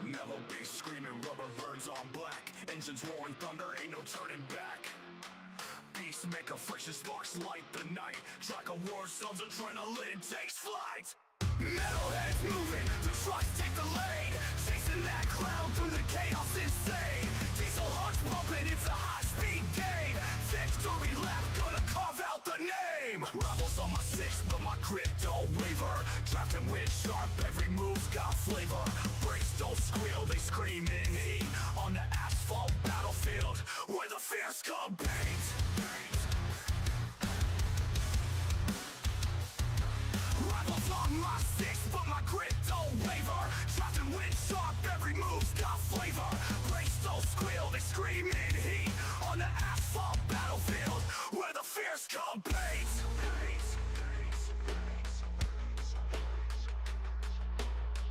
Mellow bass screaming, rubber burns on black. Engines roaring thunder, ain't no turning back. Beast make a friction, sparks light the night. Track of war zones, adrenaline takes flight. Metalheads moving, the trucks take the lead. Chasing that cloud through the chaos insane. Diesel hearts pumping, it's a high-speed game. Victory lap, gonna carve out the name. Rebels on my six, but my grip don't waver. Drafting wind sharp, every move's got flavor. Brakes don't squeal, they scream in heat. On the asphalt battlefield, where the fierce come paint. Rebels on my six, but my grip don't waver. Drafting wind sharp, every move's got flavor. Brakes don't squeal, they scream in heat. On the asphalt battlefield, where the fierce come paint.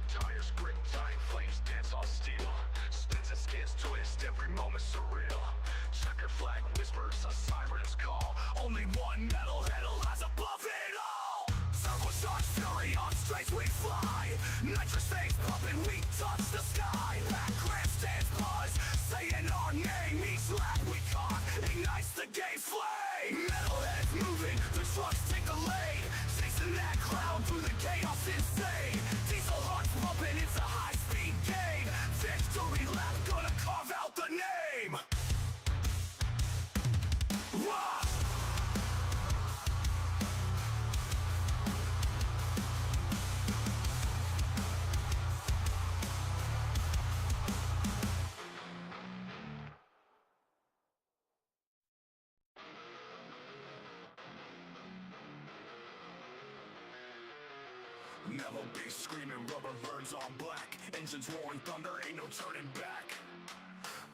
Tires grip tight, flames dance on steel. Spins and skins twist, every moment surreal. Checker flag whispers, a siren's call. Only one metalhead lies above it all. Turbocharged fury on straights we fly. Nitrous things pumping, we touch the sky. Back grandstands buzz, saying our name. Each lap we caught ignites the gay flame. Metalheads moving, the trucks take the lead. Chasing that cloud through the chaos insane. Diesel hearts pumping, it's a high-speed game. Victory lap, gonna carve out the name. Wah! Mellow bass screaming, rubber burns on black. Engines roaring thunder, ain't no turning back.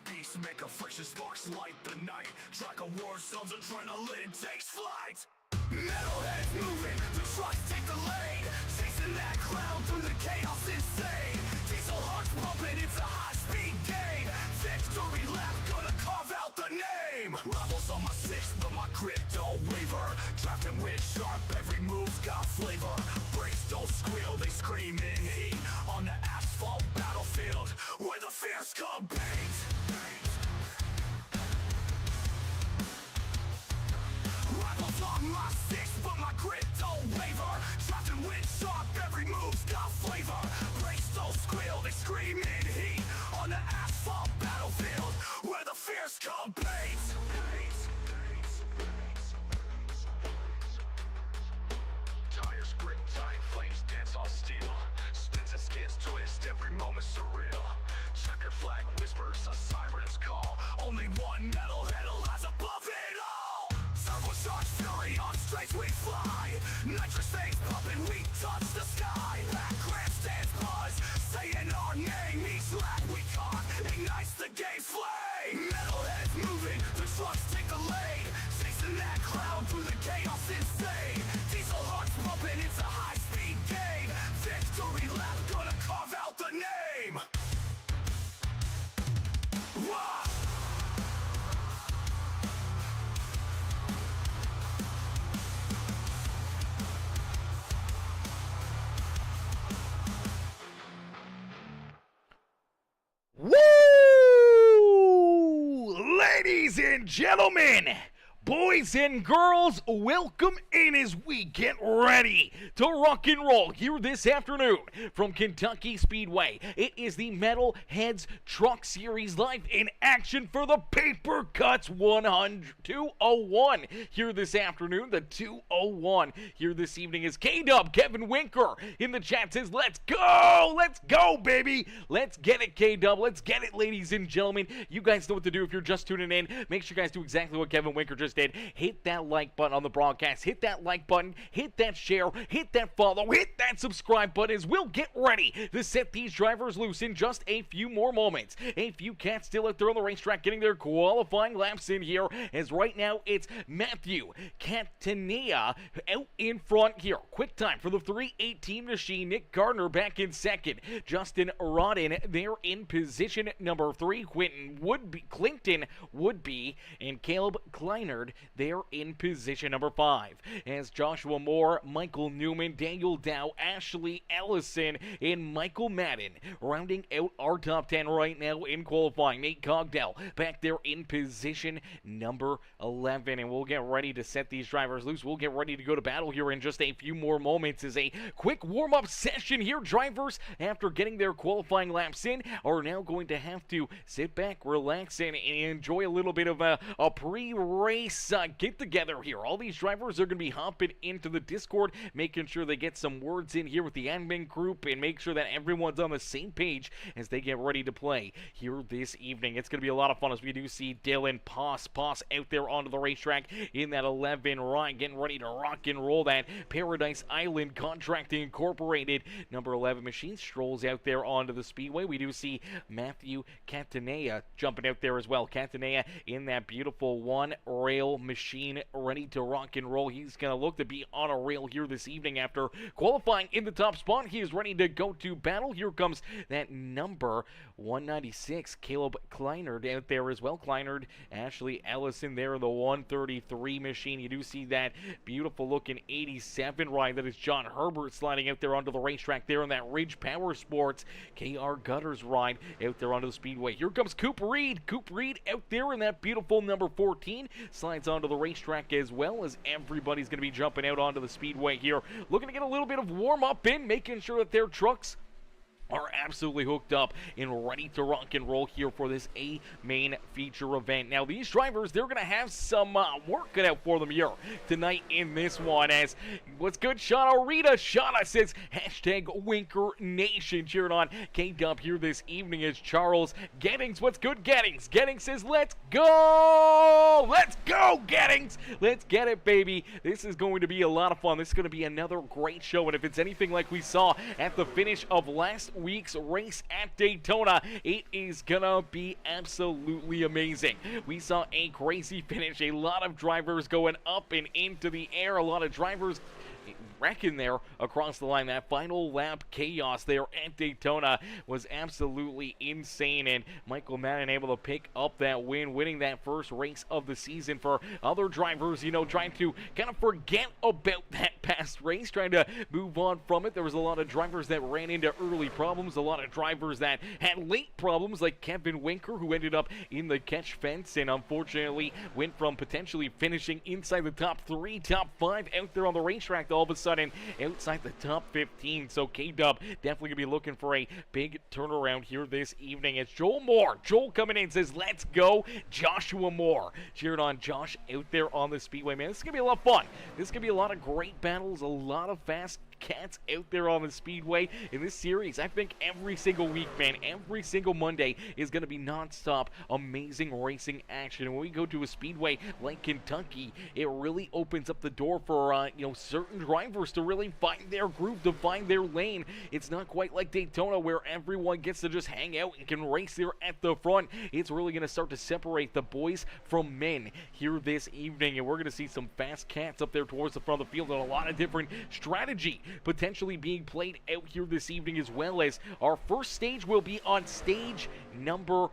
Beast make a friction, sparks light the night. Track of war zones, adrenaline takes flight. Metalheads moving, the trucks take the lead. Chasing that cloud through the chaos insane. Diesel hearts pumping, it's a high-speed game. Victory lap, gonna carve out the name. Rebels on my six, but my grip don't waver. Drafting wind sharp, every move's got flavor. Brakes don't squeal, they scream in heat. On the asphalt battlefield, where the fierce come paint. Rebels on my six, but my grip don't waver. Drafting wind sharp, every move's got flavor. Brakes don't squeal, they scream in heat. On the asphalt battlefield, where the fierce come paint. Tires grip tight, flames dance on steel. Spins and skins twist, every moment surreal. Checker flag whispers, a siren's call. Only one metalhead lies above it all. Turbocharged fury on straights we fly. Nitrous things pumping, we touch the sky. Back grandstands buzz, saying our name. Each lap we caught ignites the gay flame. Metalheads moving, the trucks take the lead. Chasing that cloud through the chaos insane. Diesel hearts pumping, it's a high-speed game. Victory lap, gonna carve out the name. Wah! Woo! Ladies and gentlemen, boys and girls, welcome in as we get ready to rock and roll here this afternoon from Kentucky Speedway. It is the Metalheads Truck Series live in action for the Papercutz 201 here this afternoon. The 201 here this evening is K-Dub. Kevin Winker in the chat says, let's go, baby. Let's get it, K-Dub. Let's get it, ladies and gentlemen. You guys know what to do if you're just tuning in. Make sure you guys do exactly what Kevin Winker just did. Hit that like button on the broadcast. Hit that like button. Hit that share. Hit that follow. Hit that subscribe button as we'll get ready to set these drivers loose in just a few more moments. A few cats still out there on the racetrack getting their qualifying laps in here, as right now it's Matthew Catania out in front here. Quick time for the 318 machine. Nick Gardner back in second. Justin Rodden there in position number 3. Clinton Woodby and Caleb Kleiner Kleinert there in position number 5. As Joshua Moore, Michael Newman, Daniel Dow, Ashley Ellison, and Michael Madden rounding out our top 10 right now in qualifying. Nate Cogdell back there in position number 11. And we'll get ready to set these drivers loose. We'll get ready to go to battle here in just a few more moments as a quick warm-up session here. Drivers, after getting their qualifying laps in, are now going to have to sit back, relax, and enjoy a little bit of a pre-race get-together here. All these drivers are going to be hopping into the Discord, making sure they get some words in here with the admin group and make sure that everyone's on the same page as they get ready to play here this evening. It's going to be a lot of fun as we do see Dylan Poss out there onto the racetrack in that 11 ride, getting ready to rock and roll that Paradise Island Contracting Incorporated number 11 machine. Strolls out there onto the speedway. We do see Matthew Catanea jumping out there as well. Catanea in that beautiful one-rail machine ready to rock and roll. He's going to look to be on a rail here this evening after qualifying in the top spot. He is ready to go to battle. Here comes that number 196, Caleb Kleinert out there as well. Kleinert, Ashley Ellison there in the 133 machine. You do see that beautiful looking 87 ride that is John Herbert sliding out there onto the racetrack there in that Ridge Power Sports KR Gutters ride out there onto the speedway. Here comes Coop Reed. Coop Reed out there in that beautiful number 14 slides onto the racetrack as well as everybody's going to be jumping out onto the speedway here, looking to get a little bit of warm up in, making sure that their trucks are absolutely hooked up and ready to rock and roll here for this main feature event. Now, these drivers, they're going to have some work cut out for them here tonight in this one. As what's good, Shauna Rita? Shauna says hashtag Winker Nation, cheering on K-Dub here this evening as Charles Gettings. What's good, Gettings? Gettings says let's go! Let's go, Gettings! Let's get it, baby. This is going to be a lot of fun. This is going to be another great show, and if it's anything like we saw at the finish of last week's race at Daytona, it is gonna be absolutely amazing. We saw a crazy finish, a lot of drivers going up and into the air, a lot of drivers wrecking there across the line. That final lap chaos there at Daytona was absolutely insane, and Michael Madden able to pick up that win, winning that first race of the season. For other drivers, you know, trying to kind of forget about that past race, trying to move on from it. There was a lot of drivers that ran into early problems, a lot of drivers that had late problems, like Kevin Winker, who ended up in the catch fence and unfortunately went from potentially finishing inside the top 3, top 5 out there on the racetrack to all of a sudden outside the top 15. So K-Dub definitely gonna be looking for a big turnaround here this evening. It's Joel Moore. Joel coming in says, let's go, Joshua Moore. Cheering on Josh out there on the speedway, man. This is gonna be a lot of fun. This is gonna be a lot of great battles, a lot of fast cats out there on the speedway in this series. I think every single week, man, every single Monday is going to be non-stop amazing racing action. And when we go to a speedway like Kentucky, it really opens up the door for you know, certain drivers to really find their groove, to find their lane. It's not quite like Daytona where everyone gets to just hang out and can race there at the front. It's really going to start to separate the boys from men here this evening, and we're going to see some fast cats up there towards the front of the field and a lot of different strategy potentially being played out here this evening, as well as our first stage will be on stage number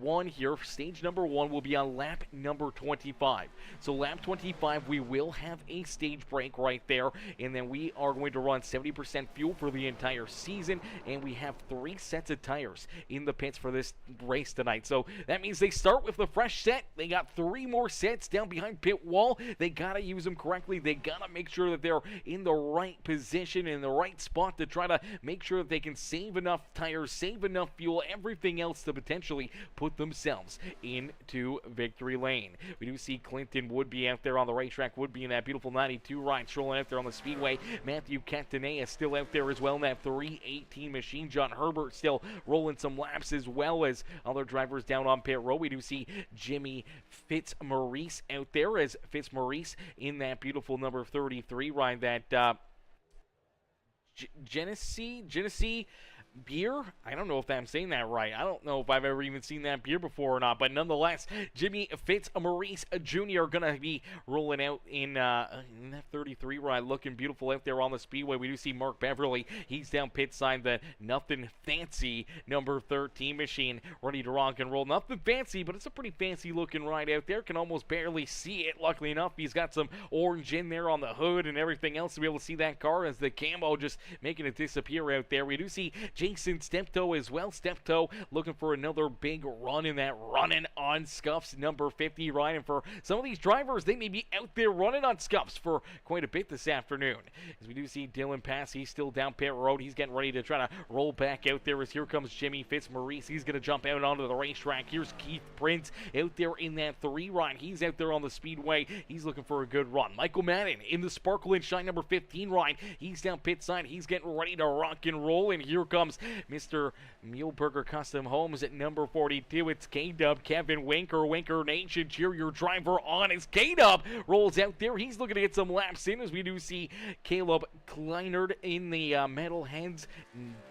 1 here. Stage number 1 will be on lap number 25. So lap 25, we will have a stage break right there, and then we are going to run 70% fuel for the entire season, and we have 3 sets of tires in the pits for this race tonight. So that means they start with the fresh set. They got 3 more sets down behind pit wall. They gotta use them correctly. They gotta make sure that they're in the right position, in the right spot, to try to make sure that they can save enough tires, save enough fuel, everything else to potentially put themselves into victory lane. We do see Clinton Woodby out there on the racetrack. Woodby in that beautiful 92 ride, strolling out there on the speedway. Matthew Catanea still out there as well in that 318 machine. John Herbert still rolling some laps, as well as other drivers down on pit row. We do see Jimmy Fitzmaurice out there, as Fitzmaurice in that beautiful number 33 ride that Genesee beer. I don't know if I'm saying that right. I don't know if I've ever even seen that beer before or not, but nonetheless, Jimmy Fitzmaurice Jr. gonna be rolling out in that 33 ride, looking beautiful out there on the speedway. We do see Mark Beverly. He's down pit side, the nothing fancy number 13 machine, ready to rock and roll. Nothing fancy, but it's a pretty fancy looking ride out there. Can almost barely see it. Luckily enough, he's got some orange in there on the hood and everything else to be able to see that car as the camo just making it disappear out there. We do see Jason Steptoe as well. Steptoe looking for another big run in that running on scuffs number 50 ride. And for some of these drivers, they may be out there running on scuffs for quite a bit this afternoon. As we do see Dylan Pass, he's still down pit road. He's getting ready to try to roll back out there as here comes Jimmy Fitzmaurice. He's going to jump out onto the racetrack. Here's Keith Prince out there in that 3 ride. He's out there on the speedway. He's looking for a good run. Michael Madden in the Sparkle and Shine number 15 ride. He's down pit side. He's getting ready to rock and roll. And here comes Mr. Muleburger Custom Homes at number 42. It's K-Dub, Kevin Winker, Winker Nation. Cheer your driver on as K-Dub rolls out there. He's looking to get some laps in as we do see Caleb Kleinert in the Metalheads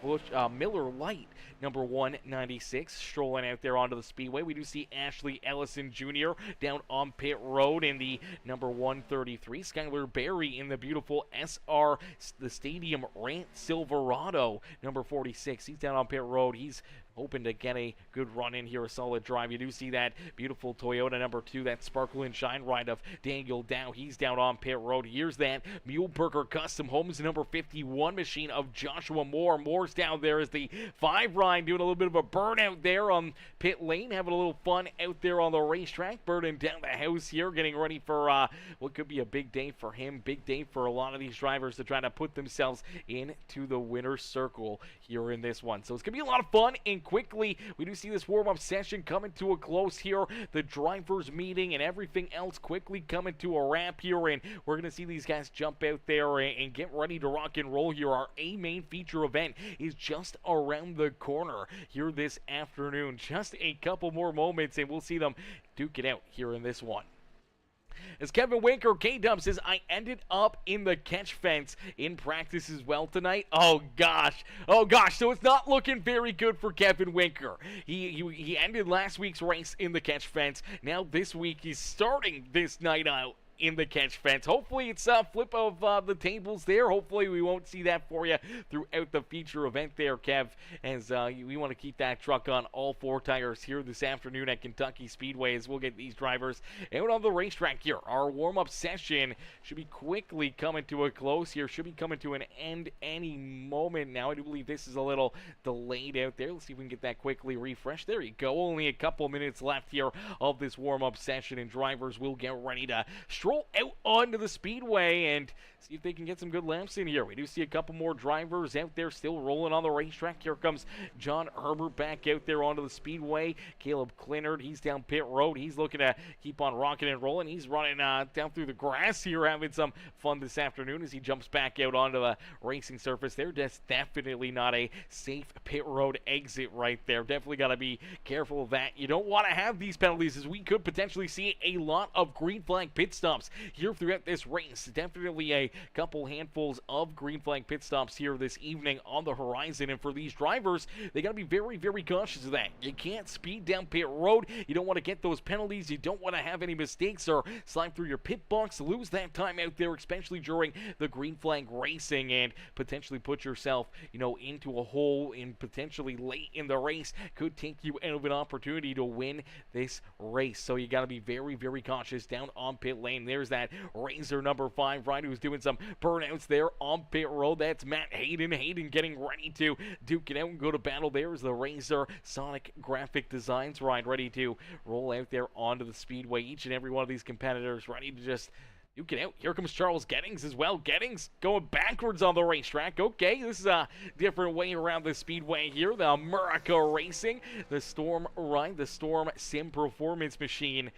Miller Lite number 196 strolling out there onto the speedway. We do see Ashley Ellison Jr. down on pit road in the number 133. Skylar Berry in the beautiful SR the Stadium Rant Silverado number 46. He's down on pit road. He's hoping to get a good run in here, a solid drive. You do see that beautiful Toyota number 2, that Sparkle and Shine ride of Daniel Dow. He's down on pit road. Here's that Muleburger Custom Homes number 51 machine of Joshua Moore. Moore's down there as the 5 ride, doing a little bit of a burnout there on pit lane, having a little fun out there on the racetrack, burning down the house here, getting ready for what could be a big day for him, big day for a lot of these drivers to try to put themselves into the winner's circle here in this one. So it's going to be a lot of fun. And quickly, we do see this warm-up session coming to a close here. The drivers meeting and everything else quickly coming to a wrap here, and we're going to see these guys jump out there and get ready to rock and roll here. Our main feature event is just around the corner here this afternoon. Just a couple more moments, and we'll see them duke it out here in this one. As Kevin Winker, K-Dub says, I ended up in the catch fence in practice as well tonight. Oh, gosh. So it's not looking very good for Kevin Winker. He ended last week's race in the catch fence. Now this week he's starting this night out in the catch fence. Hopefully it's a flip of the tables there. Hopefully we won't see that for you throughout the feature event there, Kev, as we want to keep that truck on all 4 tires here this afternoon at Kentucky Speedway as we'll get these drivers out on the racetrack here. Our warm-up session should be quickly coming to a close here. Should be coming to an end any moment now. I do believe this is a little delayed out there. Let's see if we can get that quickly refreshed. There you go. Only a couple minutes left here of this warm-up session, and drivers will get ready to stroll out onto the speedway and see if they can get some good laps in here. We do see a couple more drivers out there still rolling on the racetrack. Here comes John Herbert back out there onto the speedway. Caleb Kleinert, he's down pit road. He's looking to keep on rocking and rolling. He's running down through the grass here, having some fun this afternoon as he jumps back out onto the racing surface. There, that's definitely not a safe pit road exit right there. Definitely got to be careful of that. You don't want to have these penalties, as we could potentially see a lot of green flag pit stops here throughout this race. Definitely a couple handfuls of green flag pit stops here this evening on the horizon, and for these drivers, they got to be very, very cautious of that. You can't speed down pit road. You don't want to get those penalties. You don't want to have any mistakes or slide through your pit box, lose that time out there, especially during the green flag racing, and potentially put yourself, into a hole in potentially late in the race. Could take you out of an opportunity to win this race. So you got to be very, very cautious down on pit lane. There's that Razor number 5 rider who's doing some burnouts there on pit road. That's Matt Hayden. Hayden getting ready to duke it out and go to battle. There's the Razor Sonic Graphic Designs ride ready to roll out there onto the speedway. Each and every one of these competitors ready to just duke it out. Here comes Charles Gettings as well. Gettings going backwards on the racetrack. Okay, this is a different way around the speedway here. The America Racing, the Storm ride, the Storm Sim Performance Machine,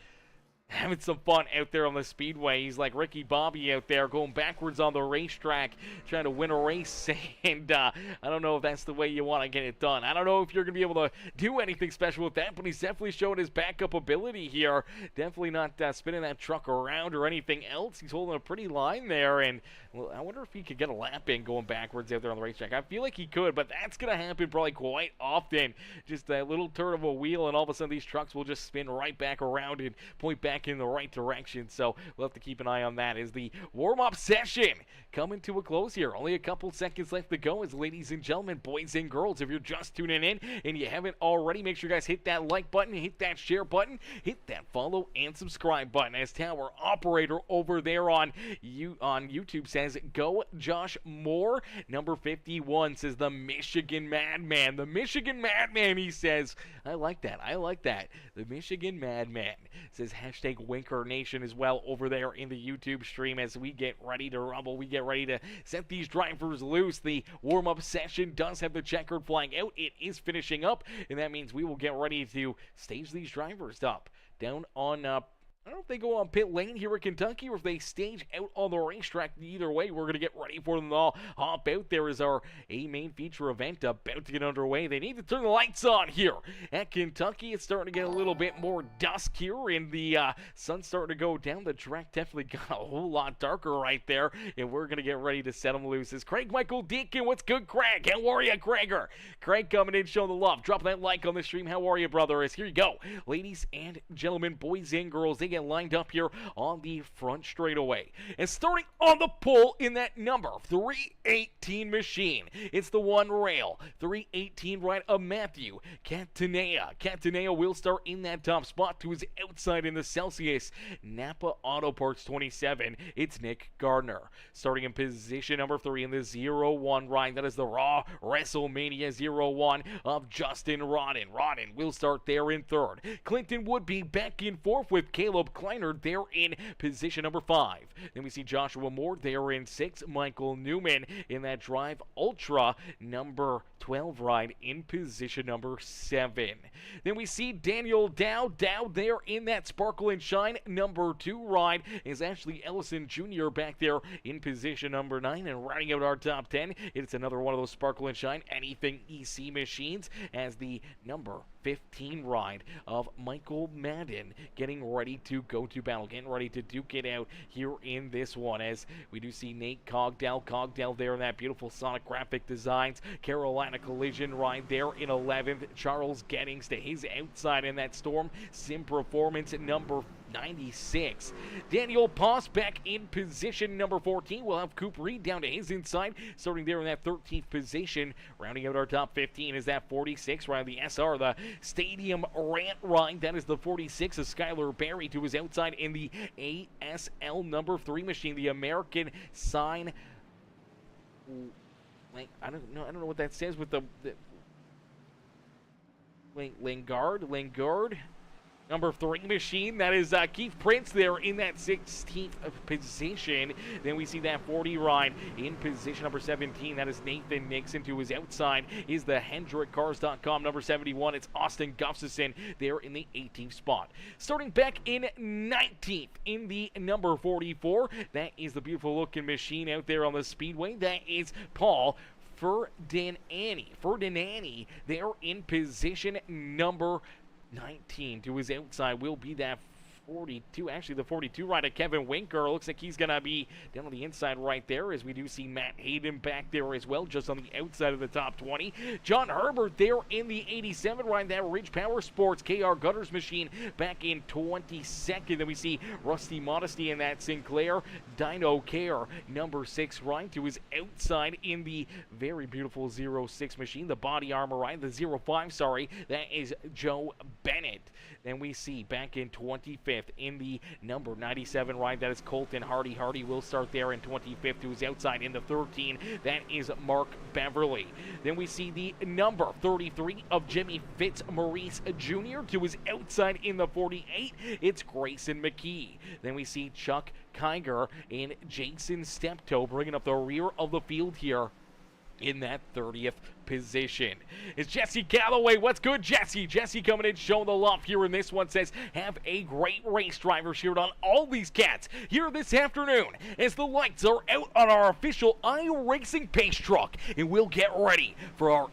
having some fun out there on the speedway. He's like Ricky Bobby out there going backwards on the racetrack trying to win a race, and I don't know if that's the way you want to get it done. I don't know if you're going to be able to do anything special with that, but he's definitely showing his backup ability here. Definitely not spinning that truck around or anything else. He's holding a pretty line there, and Well, I wonder if he could get a lap in going backwards out there on the racetrack. I feel like he could, but that's going to happen probably quite often. Just a little turn of a wheel, and all of a sudden these trucks will just spin right back around and point back in the right direction. So we'll have to keep an eye on that as the warm-up session coming to a close here. Only a couple seconds left to go as, ladies and gentlemen, boys and girls, if you're just tuning in and you haven't already, make sure you guys hit that like button, hit that share button, hit that follow and subscribe button. As Tower Operator over there on YouTube says, go Josh Moore. Number 51 says the Michigan Madman. The Michigan Madman, he says. I like that. I like that. The Michigan Madman says hashtag Winker Nation as well over there in the YouTube stream as we get ready to rumble. We get ready to set these drivers loose. The warm-up session does have the checkered flag out. It is finishing up, and that means we will get ready to stage these drivers up down on I don't know if they go on pit lane here at Kentucky or if they stage out on the racetrack. Either way, we're going to get ready for them to all hop out there as our main feature event about to get underway. They need to turn the lights on here at Kentucky. It's starting to get a little bit more dusk here, and the sun's starting to go down. The track definitely got a whole lot darker right there, and we're going to get ready to set them loose. As Craig Michael Deacon, what's good, Craig? How are you, Craiger? Craig coming in, showing the love. Drop that like on the stream. How are you, brother? As here you go. Ladies and gentlemen, boys and girls, they get lined up here on the front straightaway. And starting on the pole in that number 318 machine, it's the one rail 318 right of Matthew Catanea. Catanea will start in that top spot. To his outside in the Celsius Napa Auto Parts 27, it's Nick Gardner. Starting in position number 3 in the 0-1 ride, that is the Raw WrestleMania 0-1 of Justin Rodden. Rodden will start there in third. Clinton would be back in fourth with Caleb Kleiner there in position number 5. Then we see Joshua Moore there in 6. Michael Newman in that Drive Ultra number 12 ride in position number 7. Then we see Daniel Dow there in that Sparkle and Shine number 2 ride. Is Ashley Ellison Jr. back there in position number 9. And rounding out our top 10, it's another one of those Sparkle and Shine Anything EC machines as the number 15 ride of Michael Madden getting ready to go to battle, getting ready to duke it out here in this one, as we do see Nate Cogdell there in that beautiful Sonic Graphic Designs Carolina Collision ride there in 11th. Charles Gettings to his outside in that Storm Sim Performance number 96. Daniel Poss back in position number 14. We'll have Coop Reed down to his inside, starting there in that 13th position. Rounding out our top 15 is that 46 ride, the SR, the Stadium Rant ride. That is the 46 of Skylar Berry to his outside in the ASL number 3 machine, the American Sign. I don't know what that says with the Lingard. Number 3 machine, that is Keith Prince there in that 16th position. Then we see that 40 ride in position number 17. That is Nathan Nixon. To his outside is the HendrickCars.com number 71. It's Austin Gustafson there in the 18th spot. Starting back in 19th in the number 44, that is the beautiful looking machine out there on the Speedway. That is Paul Ferdinani there in position number 19. To his outside will be that 42, actually the 42 rider Kevin Winker. Looks like he's gonna be down on the inside right there, as we do see Matt Hayden back there as well, just on the outside of the top 20. John Herbert there in the 87 ride, that Ridge Power Sports KR Gutters machine back in 22nd. Then we see Rusty Modesty in that Sinclair Dino Care number 6 ride. To his outside in the very beautiful 06 machine, the body armor ride, the 05, sorry, that is Joe Bennett. Then we see back in 25th in the number 97 ride, that is Colton Hardy. Hardy will start there in 25th. To his outside in the 13, that is Mark Beverly. Then we see the number 33 of Jimmy Fitzmaurice Jr. To his outside in the 48, it's Grayson McKee. Then we see Chuck Kiger and Jason Steptoe bringing up the rear of the field here in that 30th position. It's Jesse Galloway. What's good, Jesse? Jesse coming in, showing the love here in this one. Says, have a great race, drivers, here on all these cats here this afternoon as the lights are out on our official iRacing pace truck, and we'll get ready for our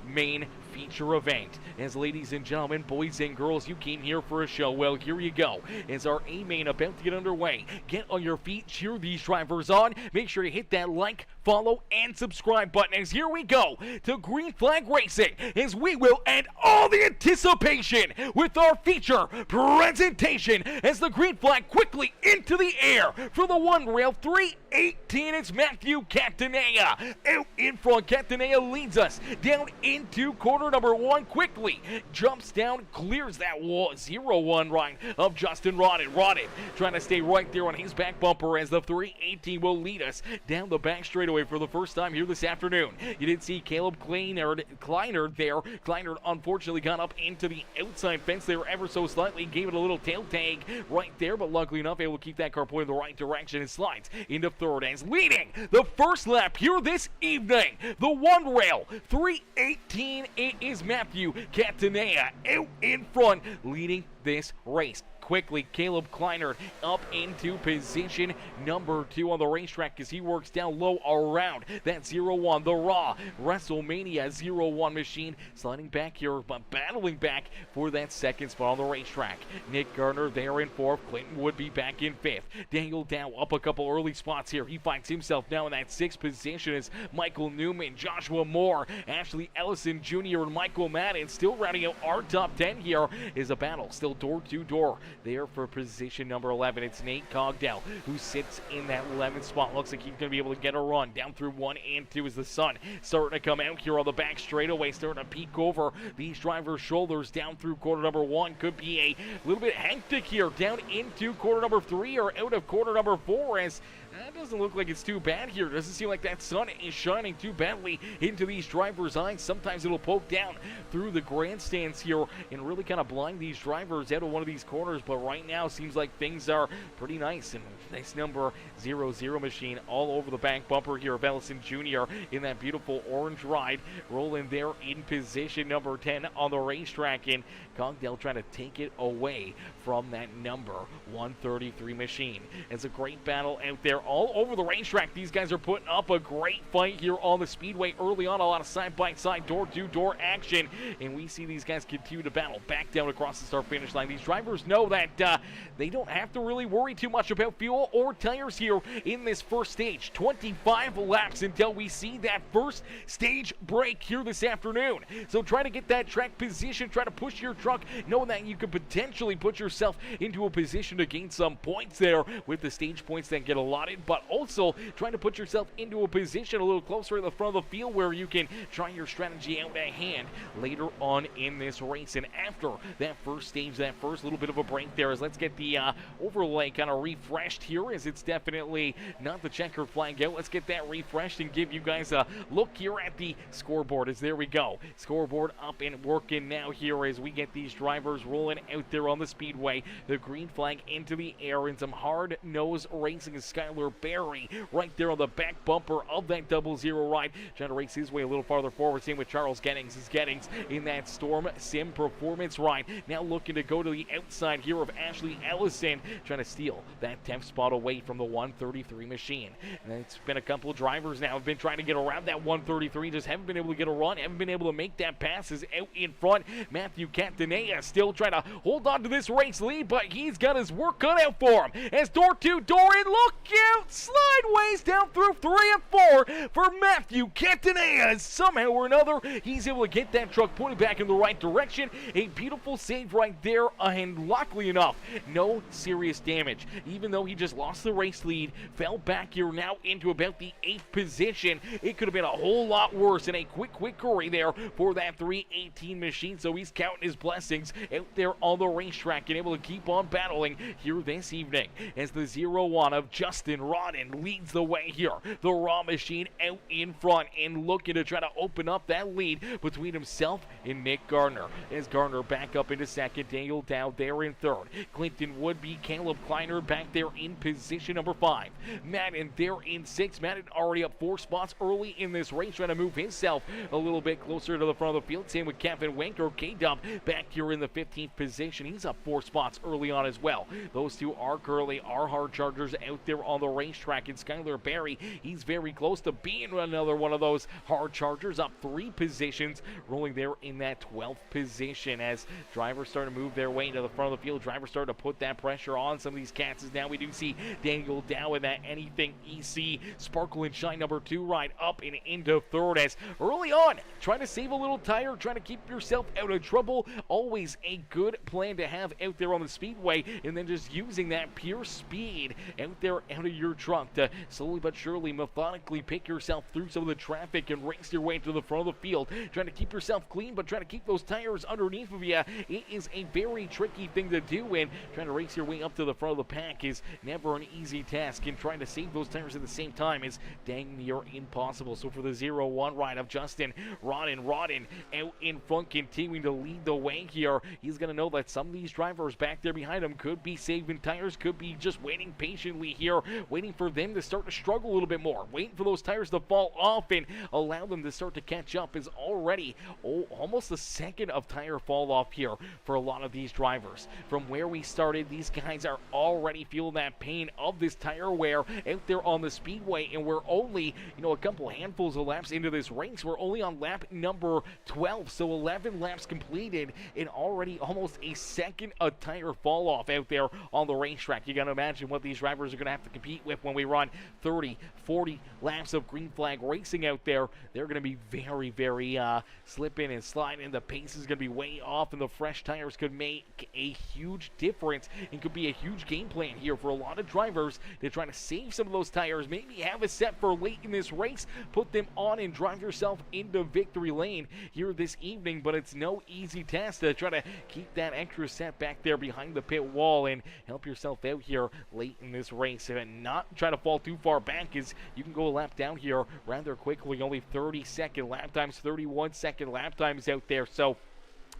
main feature event. As ladies and gentlemen, boys and girls, you came here for a show. Well, here you go. As our A main about to get underway. Get on your feet, cheer these drivers on. Make sure you hit that like, follow, and subscribe button. As here we go to Green Flag Racing, as we will end all the anticipation with our feature presentation as the green flag quickly into the air for the one rail 318. It's Matthew Catanea out in front. Catanea leads us down into corner number one quickly, jumps down, clears that 0-1 line of Justin Rodden. Rodden trying to stay right there on his back bumper as the 318 will lead us down the back straightaway for the first time here this afternoon. You did see Caleb Kleinert there. Kleinert unfortunately got up into the outside fence there ever so slightly, gave it a little tail tag right there, but luckily enough able to keep that car pointed in the right direction and slides into third as leading the first lap here this evening. The one rail 318, it is Matthew Catanea out in front leading this race. Quickly, Caleb Kleinert up into position number 2 on the racetrack as he works down low around that 0-1. The Raw WrestleMania 0-1 machine sliding back here, but battling back for that second spot on the racetrack. Nick Gardner there in 4th. Clinton would be back in 5th. Daniel Dow up a couple early spots here. He finds himself now in that 6th position as Michael Newman, Joshua Moore, Ashley Ellison Jr., and Michael Madden still rounding out our top 10 here. Is a battle still door to door. There for position number 11, it's Nate Cogdell who sits in that 11th spot. Looks like he's going to be able to get a run down through 1 and 2 as the sun starting to come out here on the back straightaway, starting to peek over these drivers' shoulders down through quarter number 1. Could be a little bit hectic here down into quarter number 3 or out of quarter number 4 as that doesn't look like it's too bad here. Doesn't seem like that sun is shining too badly into these drivers' eyes. Sometimes it'll poke down through the grandstands here and really kind of blind these drivers out of one of these corners. But right now seems like things are pretty nice. And nice number 00 machine all over the back bumper here of Ellison Jr. in that beautiful orange ride. Rolling there in position number 10 on the racetrack. And Cogdell trying to take it away from that number 133 machine. It's a great battle out there all over the racetrack. These guys are putting up a great fight here on the speedway early on. A lot of side-by-side, door-to-door action. And we see these guys continue to battle back down across the start-finish line. These drivers know that they don't have to really worry too much about fuel or tires here in this first stage. 25 laps until we see that first stage break here this afternoon. So try to get that track position, try to push your truck, knowing that you could potentially put yourself into a position to gain some points there with the stage points that get allotted, but also trying to put yourself into a position a little closer to the front of the field where you can try your strategy out at hand later on in this race. And after that first stage, that first little bit of a break there, is let's get the overlay kind of refreshed here, as it's definitely not the checkered flag out. Let's get that refreshed and give you guys a look here at the scoreboard. As there we go, scoreboard up and working now here as we get these drivers rolling out there on the speedway. The green flag into the air and some hard nose racing is Skylar Berry right there on the back bumper of that 00 ride, trying to race his way a little farther forward. Same with Charles Gettings. Is Gettings in that Storm Sim Performance ride, now looking to go to the outside here of Ashley Ellison, trying to steal that 10th spot away from the 133 machine. And it's been a couple of drivers now have been trying to get around that 133, just haven't been able to get a run, haven't been able to make that pass. Is out in front. Matthew Catanea still trying to hold on to this race lead, but he's got his work cut out for him as door to door, and look out, slideways down through 3 and 4 for Matthew Catanea, and somehow or another he's able to get that truck pointed back in the right direction. A beautiful save right there, and luckily enough, no serious damage. Even though he just lost the race lead, fell back here now into about the 8th position. It could have been a whole lot worse, and a quick hurry there for that 318 machine. So he's counting his blessings out there on the racetrack and able to keep on battling here this evening as the 01 of Justin Rodden leads the way here. The Raw machine out in front and looking to try to open up that lead between himself and Nick Gardner. As Gardner back up into second, Daniel Dow there in third. Clinton would be Caleb Kleiner back there in position number 5. Madden there in 6. Madden already up 4 spots early in this race, trying to move himself a little bit closer to the front of the field. Same with Kevin Winker. K-Dub back here in the 15th position. He's up 4 spots early on as well. Those two are currently our hard chargers out there on the the racetrack. And Skylar Berry, he's very close to being another one of those hard chargers, up 3 positions, rolling there in that 12th position as drivers start to move their way into the front of the field. Drivers start to put that pressure on some of these cats. Now we do see Daniel Dow in that Anything EC Sparkle and Shine number 2 ride up and into third, as early on trying to save a little tire, trying to keep yourself out of trouble. Always a good plan to have out there on the speedway, and then just using that pure speed out there out of your truck to slowly but surely methodically pick yourself through some of the traffic and race your way to the front of the field, trying to keep yourself clean but trying to keep those tires underneath of you. It is a very tricky thing to do, and trying to race your way up to the front of the pack is never an easy task, and trying to save those tires at the same time is dang near impossible. So for the 0-1 ride of Justin Rodden out in front, continuing to lead the way here. He's going to know that some of these drivers back there behind him could be saving tires, could be just waiting patiently here, waiting for them to start to struggle a little bit more, waiting for those tires to fall off and allow them to start to catch up. Is already almost a second of tire fall off here for a lot of these drivers. From where we started, these guys are already feeling that pain of this tire wear out there on the speedway, and we're only, a couple handfuls of laps into this race. We're only on lap number 12, so 11 laps completed, and already almost a second of tire fall off out there on the racetrack. You got to imagine what these drivers are going to have to compete with when we run 30, 40 laps of green flag racing out there. They're going to be very, very slipping and sliding. The pace is going to be way off, and the fresh tires could make a huge difference and could be a huge game plan here for a lot of drivers to try to save some of those tires, maybe have a set for late in this race, put them on and drive yourself into victory lane here this evening. But it's no easy task to try to keep that extra set back there behind the pit wall and help yourself out here late in this race and not try to fall too far back, as you can go a lap down here rather quickly. Only 30-second lap times, 31-second lap times out there, so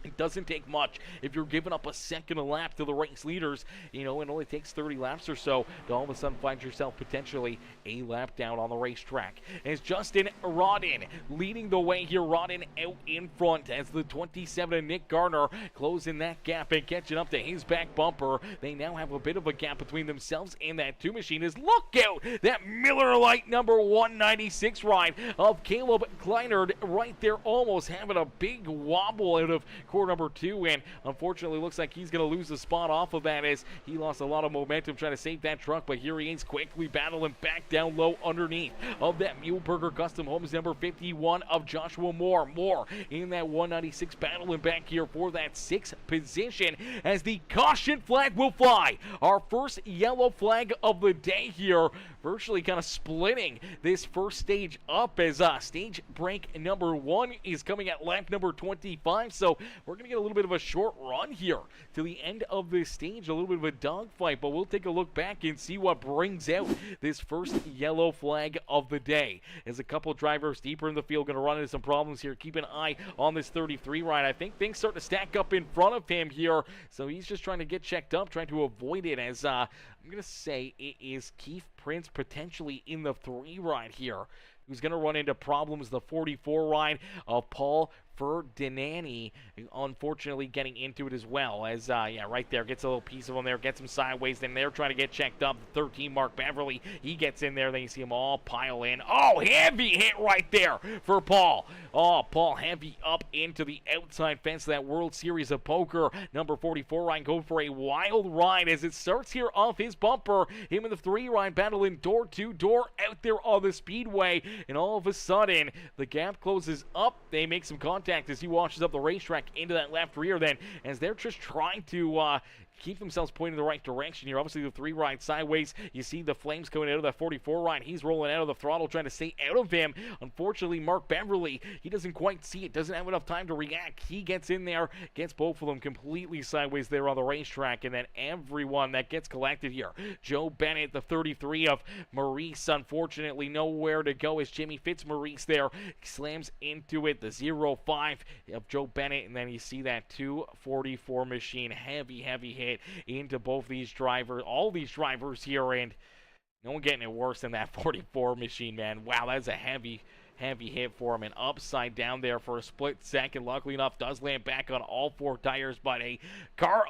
it doesn't take much. If you're giving up a second a lap to the race leaders, it only takes 30 laps or so to all of a sudden find yourself potentially a lap down on the racetrack. As Justin Rodden leading the way here, Rodden out in front as the 27 Nick Garner closing that gap and catching up to his back bumper. They now have a bit of a gap between themselves and that 2 machine. Is look out, that Miller Lite number 196 ride of Caleb Kleinard right there, almost having a big wobble out of core number 2, and unfortunately looks like he's going to lose the spot off of that, as he lost a lot of momentum trying to save that truck. But here he is quickly battling back down low underneath of that Muhlenberger Custom Homes number 51 of Joshua Moore. Moore in that 196 battling back here for that 6th position, as the caution flag will fly. Our first yellow flag of the day here, virtually kind of splitting this first stage up, as stage break number 1 is coming at lap number 25. So we're going to get a little bit of a short run here to the end of this stage, a little bit of a dogfight, but we'll take a look back and see what brings out this first yellow flag of the day. As a couple drivers deeper in the field going to run into some problems here. Keep an eye on this 33 ride. I think things start to stack up in front of him here, so he's just trying to get checked up, trying to avoid it, as I'm going to say it is Keith Prince potentially in the 3 ride here, who's going to run into problems. The 44 ride of Paul Ferdinandi, unfortunately getting into it as well, as right there, gets a little piece of him there, gets him sideways, then they're trying to get checked up. The 13 Mark Beverly, he gets in there, then you see them all pile in. Oh, heavy hit right there for Paul. Oh, Paul heavy up into the outside fence of that World Series of Poker number 44 ride, going for a wild ride as it starts here off his bumper. Him and the 3 ride battling door to door out there on the speedway, and all of a sudden the gap closes up. They make some contact as he washes up the racetrack into that left rear, then as they're just trying to keep themselves pointing in the right direction here. Obviously the 3 ride sideways, you see the flames coming out of that 44 ride. He's rolling out of the throttle trying to stay out of him. Unfortunately Mark Beverly, he doesn't quite see it, doesn't have enough time to react. He gets in there, gets both of them completely sideways there on the racetrack, and then everyone that gets collected here. Joe Bennett, the 33 of Maurice, unfortunately nowhere to go as Jimmy Fitzmaurice there slams into it. The 05 of Joe Bennett, and then you see that 244 machine, heavy hit into both these drivers, all these drivers here, and no one getting it worse than that 44 machine, man. Wow, that's a heavy heavy hit for him, and upside down there for a split second. Luckily enough, does land back on all 4 tires, but a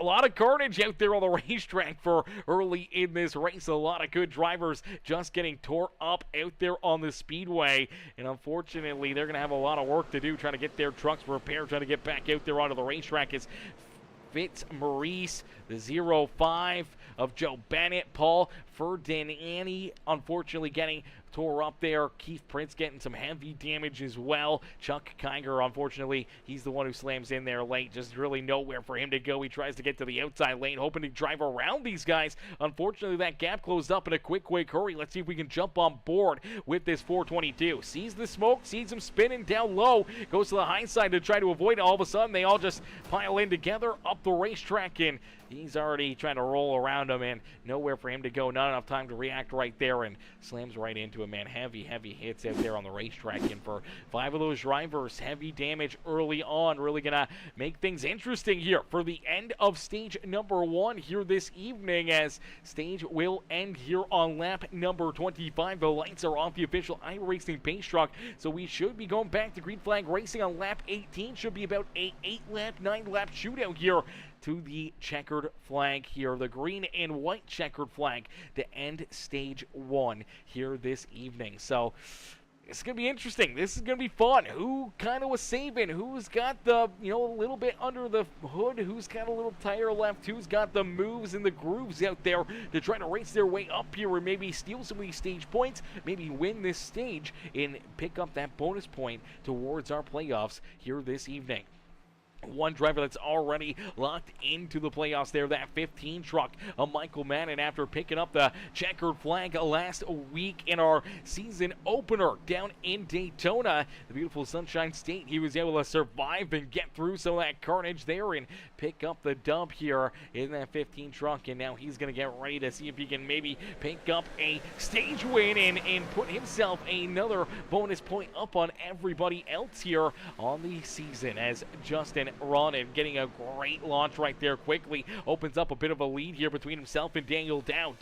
lot of carnage out there on the racetrack for early in this race. A lot of good drivers just getting tore up out there on the speedway, and unfortunately they're going to have a lot of work to do trying to get their trucks repaired, trying to get back out there onto the racetrack. As Fitzmaurice, the 05 of Joe Bennett, Paul Ferdinandi, unfortunately getting tore up there. Keith Prince getting some heavy damage as well. Chuck Kiger, unfortunately, he's the one who slams in there late. Just really nowhere for him to go. He tries to get to the outside lane, hoping to drive around these guys. Unfortunately, that gap closed up in a quick hurry. Let's see if we can jump on board with this 422. Sees the smoke, sees him spinning down low, goes to the high side to try to avoid it. All of a sudden, they all just pile in together up the racetrack, and he's already trying to roll around him, and nowhere for him to go. Not enough time to react right there, and slams right into him, man. Heavy hits out there on the racetrack, and for 5 of those drivers, heavy damage early on. Really gonna make things interesting here for the end of stage number 1 here this evening, as stage will end here on lap number 25. The lights are off the official iRacing pace truck, so we should be going back to green flag racing on lap 18. Should be about a 9-lap shootout here to the checkered flag here, the green and white checkered flag, to end stage 1 here this evening. So it's going to be interesting. This is going to be fun. Who kind of was saving? Who's got the, a little bit under the hood? Who's got a little tire left? Who's got the moves and the grooves out there to try to race their way up here and maybe steal some of these stage points, maybe win this stage and pick up that bonus point towards our playoffs here this evening? One driver that's already locked into the playoffs there, that 15 truck of Michael Madden, after picking up the checkered flag last week in our season opener down in Daytona, the beautiful Sunshine State. He was able to survive and get through some of that carnage there and pick up the dub here in that 15 truck, and now he's going to get ready to see if he can maybe pick up a stage win and put himself another bonus point up on everybody else here on the season, as Justin Ronan getting a great launch right there quickly opens up a bit of a lead here between himself and Daniel Dow.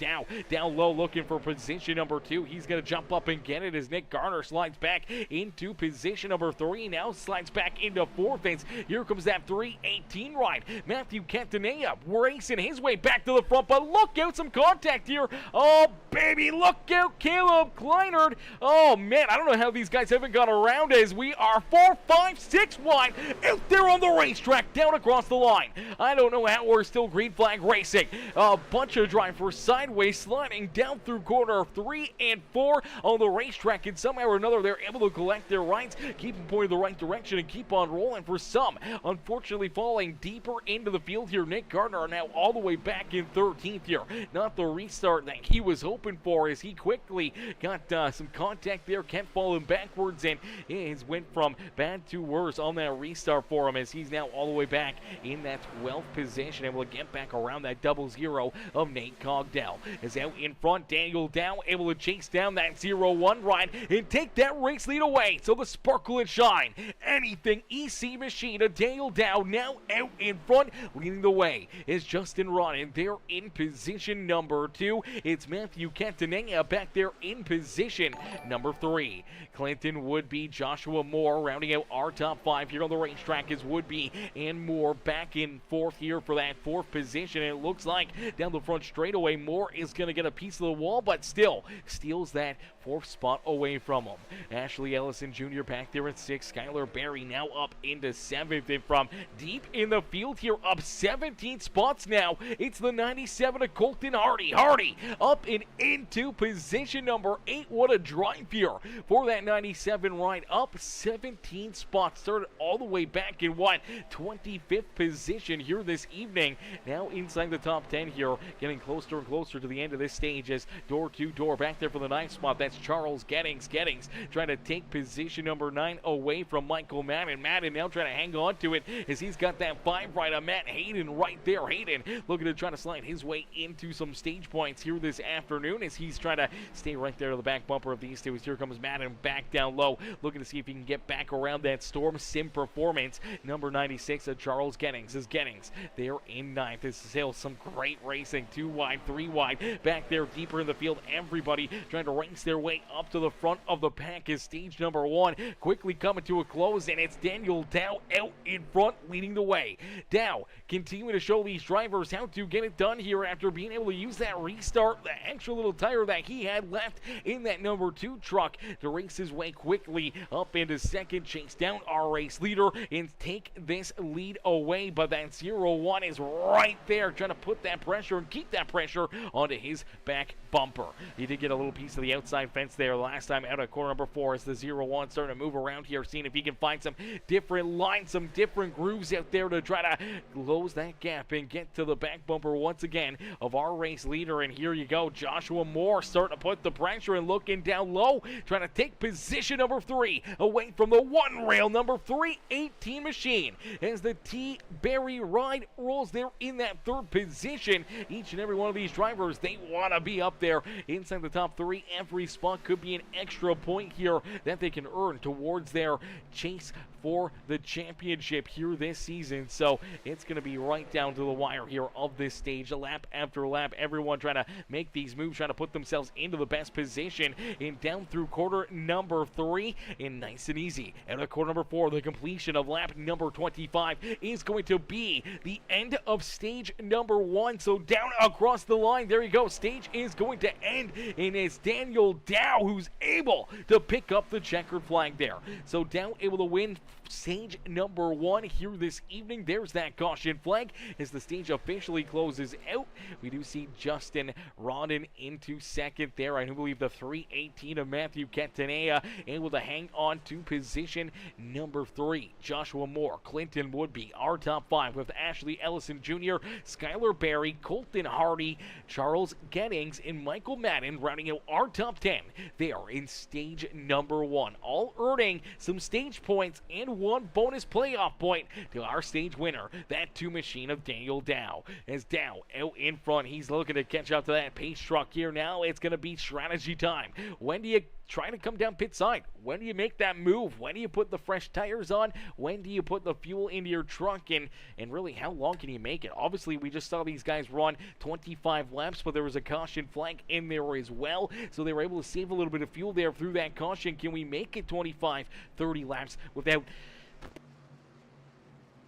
Down low looking for position number 2. He's going to jump up and get it as Nick Garner slides back into position number 3. Now slides back into 4th. And here comes that 318 ride. Matthew Cantanea racing his way back to the front, but look out, some contact here. Oh, baby, look out, Caleb Kleinert. Oh, man, I don't know how these guys haven't got around, as we are 4, 5, 6 wide out there on the racetrack down across the line. I don't know how we're still green flag racing. A bunch of drivers sideways sliding down through corner 3 and 4 on the racetrack, and somehow or another they're able to collect their rides, keep them pointed the right direction, and keep on rolling. For some, unfortunately falling deeper into the field here. Nick Gardner now all the way back in 13th here. Not the restart that he was hoping for, as he quickly got some contact there, kept falling backwards, and it went from bad to worse on that restart for him, as he's now all the way back in that 12th position, able to get back around that 00 of Nate Cogdell. Is out in front, Daniel Dow able to chase down that 01 ride and take that race lead away. So the sparkle and shine, anything EC machine of Daniel Dow now out in front. Leading the way is Justin Ronan. They're in position number 2. It's Matthew Cantanea back there in position number 3. Clinton Woodby, Joshua Moore rounding out our top 5 here on the racetrack, is Woodby and Moore back in 4th here for that 4th position. And it looks like down the front straightaway, Moore is going to get a piece of the wall, but still steals that 4th spot away from him. Ashley Ellison Jr. back there at 6th. Skylar Berry now up into 7th, and from deep in the field here, up 17 spots now, it's the 97 of Colton Hardy. Hardy up and into position number 8. What a drive here for that 97 ride, up 17 spots. Started all the way back in 25th position here this evening. Now inside the top 10 here, getting closer and closer to the end of this stage, as door to door back there for the 9th spot. That's Charles Gettings. Gettings trying to take position number 9 away from Michael Madden. Madden now trying to hang on to it, as he's got that 5 right on Matt Hayden right there. Hayden looking to try to slide his way into some stage points here this afternoon, as he's trying to stay right there to the back bumper of these two. As here comes Madden back down low, looking to see if he can get back around that Storm Sim Performance number 96 of Charles Gettings. They're in ninth. This is still some great racing. 2 wide, 3 wide. Back there deeper in the field. Everybody trying to race their way up to the front of the pack is stage number 1. Quickly coming to a close, and it's Daniel Dow out in front leading the way. Dow continuing to show these drivers how to get it done here after being able to use that restart, the extra little tire that he had left in that number 2 truck to race his way quickly up into second, chase down our race leader and take this lead away. But that 0-1 is right there trying to put that pressure and keep that pressure onto his back bumper. He did get a little piece of the outside fence there last time out of corner number 4 as the 0-1 starting to move around here, seeing if he can find some different lines, some different grooves out there to try to close that gap and get to the back bumper once again of our race leader. And here you go, Joshua Moore starting to put the pressure and looking down low, trying to take position number 3 away from the one rail number 318 machine as the T. Berry Ride rolls there in that 3rd position. Each and every one of these drivers, they want to be up there inside the top 3. Every spot could be an extra point here that they can earn towards their chase for the championship here this season. So it's going to be right down to the wire here of this stage, lap after lap. Everyone trying to make these moves, trying to put themselves into the best position. And down through quarter number 3, and nice and easy out of quarter number 4, the completion of lap number 25 is going to be the end of stage number 1. So down across the line, there you go, stage is going to end, and it's Daniel Dow who's able to pick up the checkered flag there. So Dow able to win stage number 1 here this evening. There's that caution flag as the stage officially closes out. We do see Justin Rodden into second there. I do believe the 318 of Matthew Catanea able to hang on to position number 3. Joshua Moore, Clinton Woodby, our top 5 with Ashley Ellison Jr., Skylar Berry, Colton Hardy, Charles Gettings, and Michael Madden rounding out our top 10 there in stage number 1, all earning some stage points and 1 bonus playoff point to our stage winner, that 2 machine of Daniel Dow. As Dow out in front, he's looking to catch up to that pace truck here. Now it's going to be strategy time. When do you try to come down pit side? When do you make that move? When do you put the fresh tires on? When do you put the fuel into your truck? And really, how long can you make it? Obviously, we just saw these guys run 25 laps, but there was a caution flag in there as well, so they were able to save a little bit of fuel there through that caution. Can we make it 25, 30 laps without,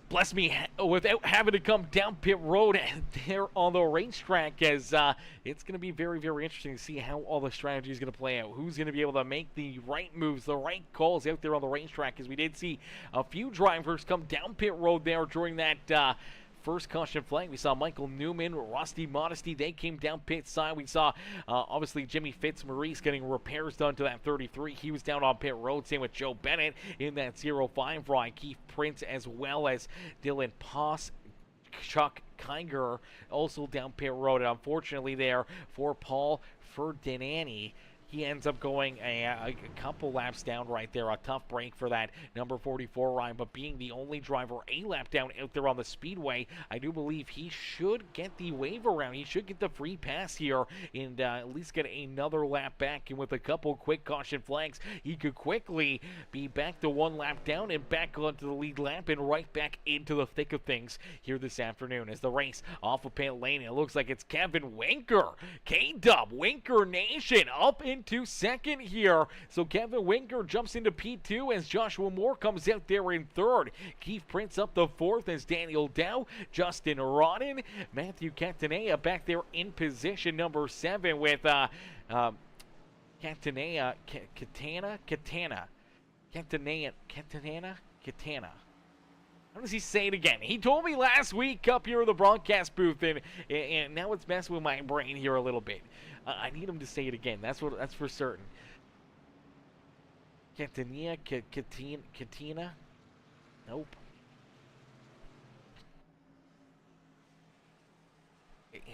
bless me, without having to come down pit road there on the racetrack? As it's going to be very, very interesting to see how all the strategy is going to play out. Who's going to be able to make the right moves, the right calls out there on the racetrack, as we did see a few drivers come down pit road there during that first caution flag. We saw Michael Newman, Rusty Modesty, they came down pit side. We saw obviously Jimmy Fitzmaurice getting repairs done to that 33. He was down on pit road. Same with Joe Bennett in that 05 ride. Keith Prince as well as Dylan Poss, Chuck Kinger also down pit road. And unfortunately there for Paul Ferdinandi, he ends up going a couple laps down right there. A tough break for that number 44 Ryan, but being the only driver a lap down out there on the speedway, I do believe he should get the wave around. He should get the free pass here and at least get another lap back. And with a couple quick caution flags, he could quickly be back to 1 lap down and back onto the lead lap and right back into the thick of things here this afternoon. As the race off of pit lane, it looks like it's Kevin Winker, K-Dub, Winker Nation up into second here. So Kevin Winker jumps into P2 as Joshua Moore comes out there in 3rd. Keith Prince up the 4th as Daniel Dow, Justin Rodden, Matthew Catanea back there in position number 7 with Catana. How does he say it again? He told me last week up here in the broadcast booth, and now it's messing with my brain here a little bit. I need him to say it again. That's for certain. Katina? Nope.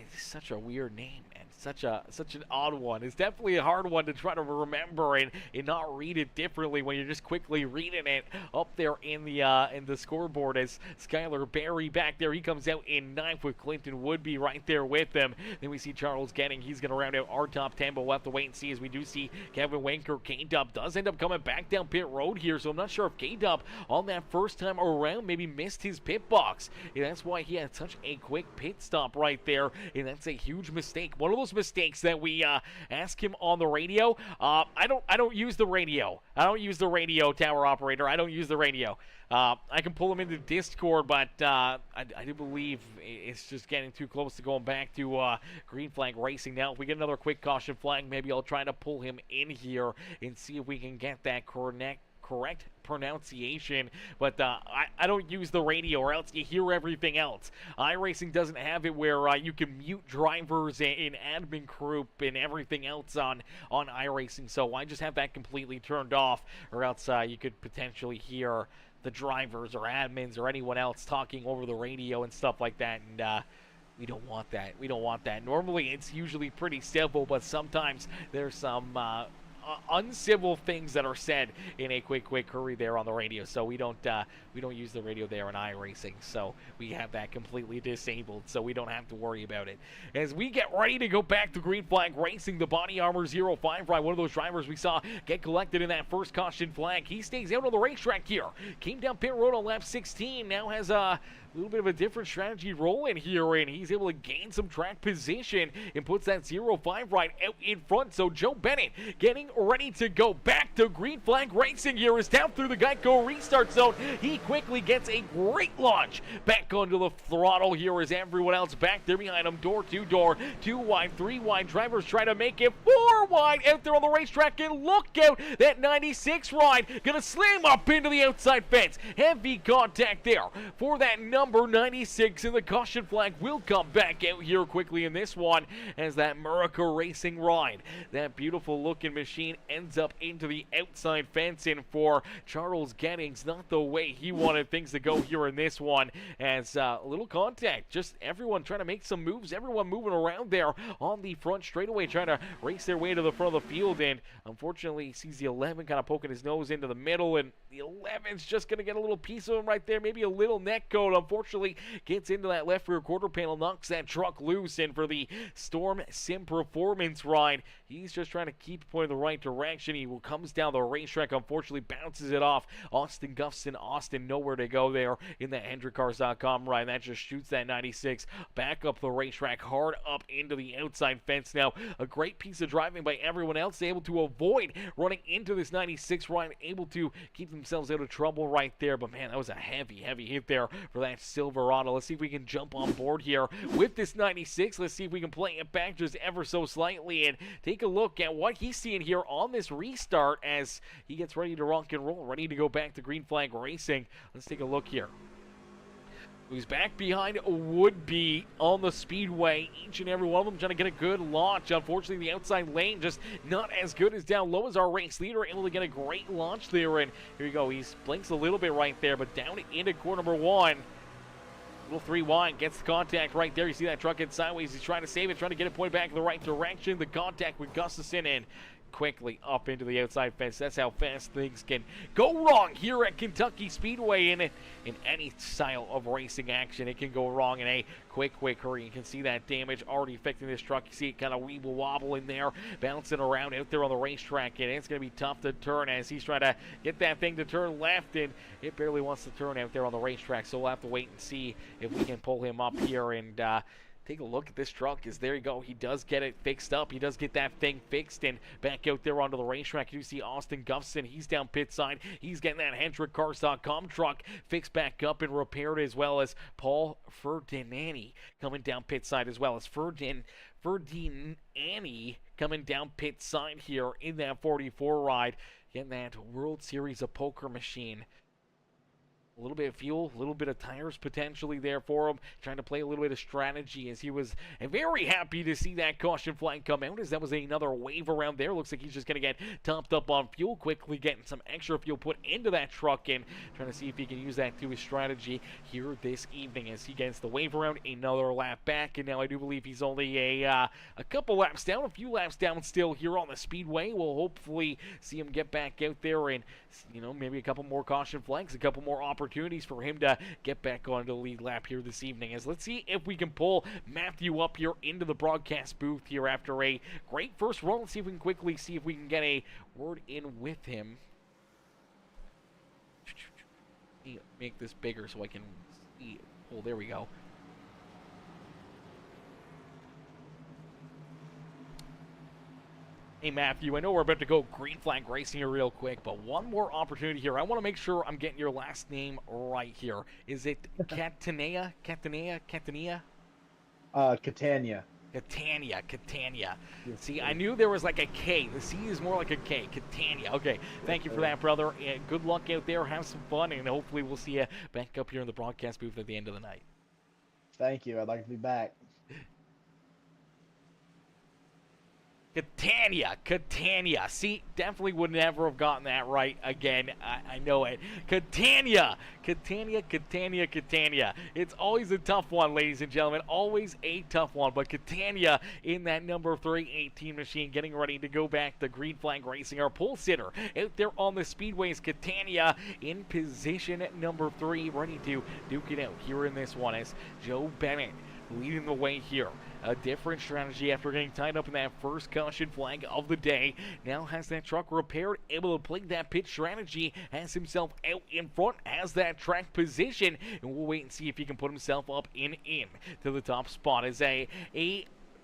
It's such a weird name, and such an odd one. It's definitely a hard one to try to remember and not read it differently when you're just quickly reading it up there in the scoreboard. As Skylar Berry back there, he comes out in ninth with Clinton Woodby right there with them. Then we see Charles Getting. He's going to round out our top 10, but we'll have to wait and see as we do see Kevin Wanker. K-Dub does end up coming back down pit road here, so I'm not sure if K-Dub on that first time around maybe missed his pit box. Yeah, that's why he had such a quick pit stop right there, and that's a huge mistake. One of those mistakes that we ask him on the radio. I don't use the radio. I don't use the radio, tower operator. I don't use the radio. I can pull him into Discord, but I do believe it's just getting too close to going back to green flag racing. Now, if we get another quick caution flag, maybe I'll try to pull him in here and see if we can get that correct pronunciation, but I don't use the radio, or else you hear everything else. iRacing doesn't have it where you can mute drivers and admin group and everything else on iRacing, so I just have that completely turned off, or else you could potentially hear the drivers or admins or anyone else talking over the radio and stuff like that, and we don't want that. We don't want that. Normally it's usually pretty civil, but sometimes there's some uncivil things that are said in a quick hurry there on the radio, so we don't use the radio there in iRacing, so we have that completely disabled, so we don't have to worry about it. As we get ready to go back to green flag racing, the Body Armor 05 ride, one of those drivers we saw get collected in that first caution flag, he stays out on the racetrack here, came down pit road on lap 16, now has a little bit of a different strategy rolling here, and he's able to gain some track position and puts that 05 ride out in front. So Joe Bennett getting ready to go back to green flag racing here is down through the Geico restart zone. He quickly gets a great launch back onto the throttle here as everyone else back there behind him. Door to door, 2 wide, 3 wide. Drivers try to make it 4 wide out there on the racetrack, and look out, that 96 ride gonna slam up into the outside fence. Heavy contact there for that number 96, and the caution flag will come back out here quickly in this one as that Murica Racing ride, that beautiful looking machine, ends up into the outside fence, and for Charles Gettings, not the way he wanted things to go here in this one, as a little contact, just everyone trying to make some moves, everyone moving around there on the front straightaway trying to race their way to the front of the field, and unfortunately he sees the 11 kind of poking his nose into the middle, and the 11's just going to get a little piece of him right there, maybe a little neck coat. Unfortunately gets into that left rear quarter panel, knocks that truck loose, and for the Storm Sim Performance ride, he's just trying to keep pointing the right direction. He comes down the racetrack, unfortunately bounces it off Austin Guffson. Austin nowhere to go there in the HendrickCars.com ride. That just shoots that 96 back up the racetrack, hard up into the outside fence. Now, a great piece of driving by everyone else, able to avoid running into this 96 ride, able to keep themselves out of trouble right there. But man, that was a heavy hit there for that Silverado. Let's see if we can jump on board here with this 96. Let's see if we can play it back just ever so slightly and take a look at what he's seeing here on this restart as he gets ready to rock and roll, ready to go back to green flag racing. Let's take a look here. Who's back behind Woodby on the speedway. Each and every one of them trying to get a good launch. Unfortunately, the outside lane just not as good as down low as our race leader. Able to get a great launch there. And here you go. He blinks a little bit right there, but down into corner number 1. Little 3 wide, gets the contact right there. You see that truck head sideways. He's trying to save it, trying to get it pointed back in the right direction. The contact with Gustafson and quickly up into the outside fence. That's how fast things can go wrong here at Kentucky Speedway. In any style of racing action, it can go wrong in a quick hurry. You can see that damage already affecting this truck. You see it kind of weeble wobble in there, bouncing around out there on the racetrack, and it's going to be tough to turn as he's trying to get that thing to turn left, and it barely wants to turn out there on the racetrack. So we'll have to wait and see if we can pull him up here and take a look at this truck. Is there you go. He does get it fixed up. He does get that thing fixed and back out there onto the racetrack. You see Austin Guffson. He's down pit side. He's getting that HendrickCars.com truck fixed back up and repaired, as well as Paul Ferdinandi coming down pit side, as well as Ferdinandi coming down pit side here in that 44 ride. Getting that World Series of Poker machine A little bit of fuel, a little bit of tires potentially there for him, trying to play a little bit of strategy as he was very happy to see that caution flag come out as that was another wave around there. Looks like he's just going to get topped up on fuel, quickly getting some extra fuel put into that truck and trying to see if he can use that to his strategy here this evening as he gets the wave around, another lap back, and now I do believe he's only a couple laps down, a few laps down still here on the speedway. We'll hopefully see him get back out there and, you know, maybe a couple more caution flags, a couple more opportunities for him to get back onto the lead lap here this evening. As let's see if we can pull Matthew up here into the broadcast booth here after a great first run. Let's see if we can quickly see if we can get a word in with him. Make this bigger so I can see. Oh, there we go. Hey, Matthew, I know we're about to go green flag racing here real quick, but one more opportunity here. I want to make sure I'm getting your last name right here. Is it Catania? Catania? Catania? Catania. Catania. Catania. See, I knew there was like a K. The C is more like a K. Catania. Okay, thank you for that, brother. And good luck out there. Have some fun, and hopefully we'll see you back up here in the broadcast booth at the end of the night. Thank you. I'd like to be back. Catania, Catania. See, definitely would never have gotten that right again. I know it. Catania, Catania, Catania, Catania. It's always a tough one, ladies and gentlemen. Always a tough one. But Catania in that number 318 machine, getting ready to go back to green flag racing. Our pole sitter out there on the speedway is Catania in position at number 3, ready to duke it out here in this one as Joe Bennett leading the way here. A different strategy after getting tied up in that first caution flag of the day. Now has that truck repaired, able to play that pit strategy, has himself out in front, has that track position, and we'll wait and see if he can put himself up in to the top spot as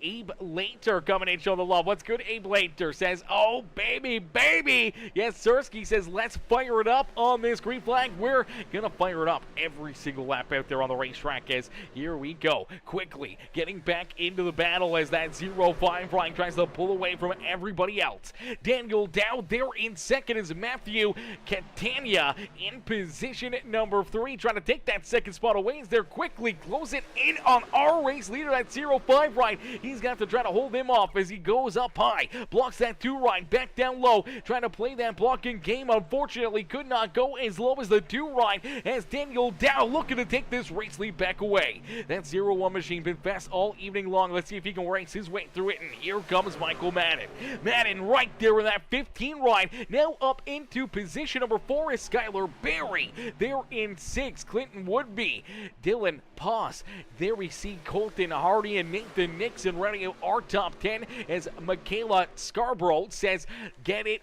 Abe Later coming in, show the love. What's good? Abe Later says, oh, baby, baby. Yes, Sirski says, let's fire it up on this green flag. We're going to fire it up every single lap out there on the racetrack as here we go. Quickly getting back into the battle as that 05 flying tries to pull away from everybody else. Daniel Dow there in second as Matthew Catania in position at number 3, trying to take that second spot away as they're quickly closing in on our race leader, that 05 ride. He's got to try to hold him off as he goes up high, blocks that 2 ride, back down low, trying to play that blocking game. Unfortunately, could not go as low as the 2 ride as Daniel Dow looking to take this race lead back away. That 01 machine been fast all evening long. Let's see if he can race his way through it, and here comes Michael Madden. Madden right there with that 15 ride, now up into position number 4 is Skylar Berry. There in 6, Clinton Woodby, Dylan Poss. There we see Colton Hardy and Nathan Nixon running out our top 10 as Michaela Scarborough says, get it.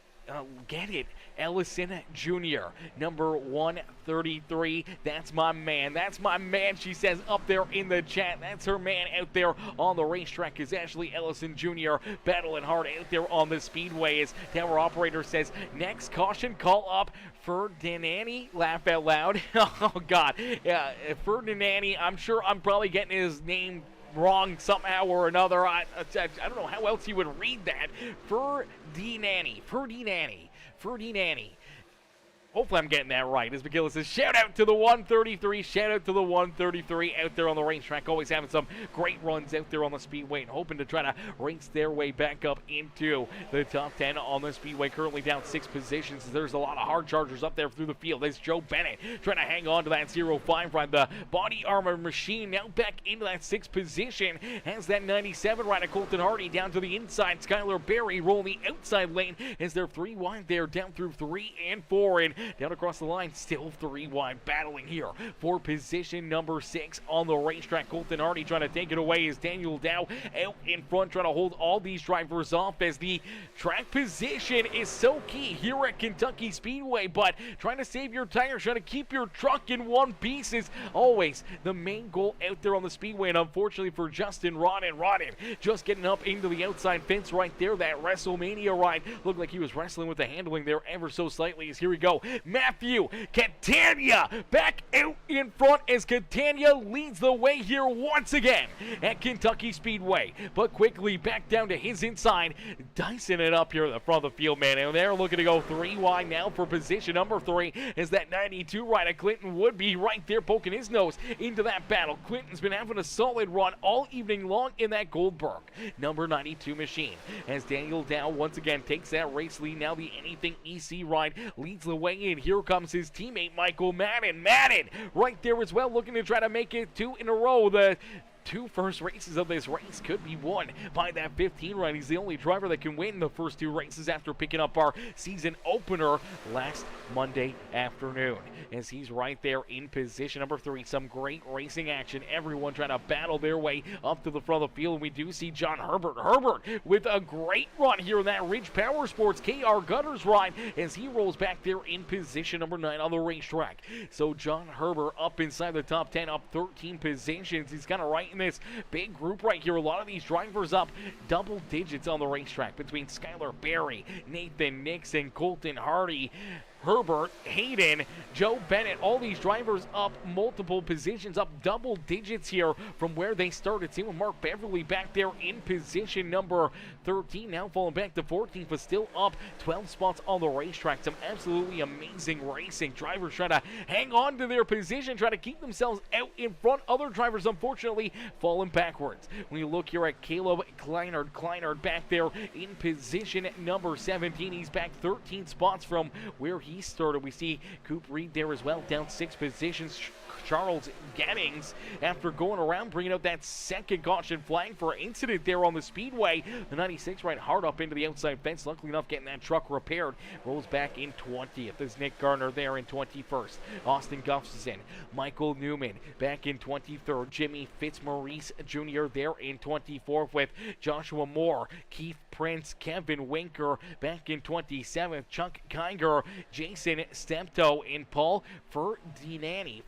Ellison Jr., number 133. That's my man. That's my man, she says up there in the chat. That's her man out there on the racetrack is Ashley Ellison Jr. battling hard out there on the speedway as tower operator says, next caution call up Ferdinandi. Laugh out loud. Oh, God. Yeah, Ferdinandi, I'm sure I'm probably getting his name wrong somehow or another. I don't know how else you would read that. Ferdinandi. Hopefully I'm getting that right. As McGillis says, shout out to the 133. Shout out to the 133 out there on the racetrack. Always having some great runs out there on the speedway and hoping to try to race their way back up into the top 10 on the speedway. Currently down 6 positions. There's a lot of hard chargers up there through the field. There's Joe Bennett trying to hang on to that 05 ride. The body armor machine now back into that 6th position. Has that 97 ride of Colton Hardy down to the inside. Skylar Berry rolling the outside lane as they're 3 wide there down through 3 and 4. And down across the line, still 3 wide, battling here for position number 6 on the racetrack. Colton Hardy trying to take it away as Daniel Dow out in front, trying to hold all these drivers off as the track position is so key here at Kentucky Speedway. But trying to save your tires, trying to keep your truck in one piece is always the main goal out there on the speedway. And unfortunately for Justin Rodden just getting up into the outside fence right there. That WrestleMania ride looked like he was wrestling with the handling there ever so slightly as here we go. Matthew Catania back out in front as Catania leads the way here once again at Kentucky Speedway. But quickly back down to his inside, dicing it up here at the front of the field, man. And they're looking to go 3 wide now for position number 3 as that 92 rider Clinton would be right there poking his nose into that battle. Clinton's been having a solid run all evening long in that Goldberg number 92 machine as Daniel Dow once again takes that race lead. Now the Anything EC ride leads the way in. Here comes his teammate Michael Madden. Madden right there as well, looking to try to make it 2 in a row. The 2 first races of this race could be won by that 15 ride. He's the only driver that can win the first 2 races after picking up our season opener last Monday afternoon. As he's right there in position number 3. Some great racing action. Everyone trying to battle their way up to the front of the field. And we do see John Herbert. Herbert with a great run here in that Ridge Power Sports KR Gutters ride as he rolls back there in position number 9 on the racetrack. So John Herbert up inside the top 10, up 13 positions. He's kind of right in this big group right here. A lot of these drivers up double digits on the racetrack between Skylar Berry, Nathan Nixon, Colton Hardy, Herbert, Hayden, Joe Bennett, all these drivers up multiple positions, up double digits here from where they started. Seeing Mark Beverly back there in position number 13, now falling back to 14th, but still up 12 spots on the racetrack. Some absolutely amazing racing. Drivers trying to hang on to their position, trying to keep themselves out in front. Other drivers, unfortunately, falling backwards. When you look here at Caleb Kleinard back there in position number 17, he's back 13 spots from where he started. We see Coop Reed there as well, down 6 positions. Charles Gettings, after going around, bringing out that second caution flag for incident there on the speedway. The 96 right hard up into the outside fence. Luckily enough, getting that truck repaired. Rolls back in 20th. There's Nick Garner there in 21st. Austin Gustafson, Michael Newman back in 23rd. Jimmy Fitzmaurice Jr. there in 24th with Joshua Moore, Keith Prince, Kevin Winker back in 27th. Chuck Kiger, Jason Steptoe, and Paul Ferdinandi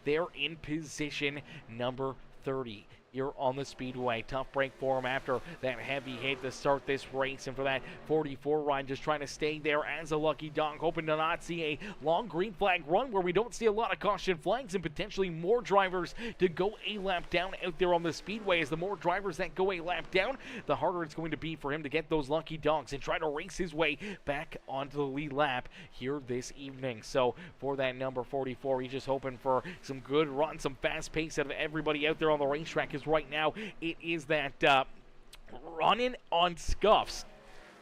there in position number 30. You're on the speedway. Tough break for him after that heavy hit to start this race. And for that 44 ride, just trying to stay there as a lucky dog, hoping to not see a long green flag run where we don't see a lot of caution flags and potentially more drivers to go a lap down out there on the speedway. As the more drivers that go a lap down, the harder it's going to be for him to get those lucky dogs and try to race his way back onto the lead lap here this evening. So for that number 44, he's just hoping for some good run, some fast pace out of everybody out there on the racetrack. Right now it is that running on scuffs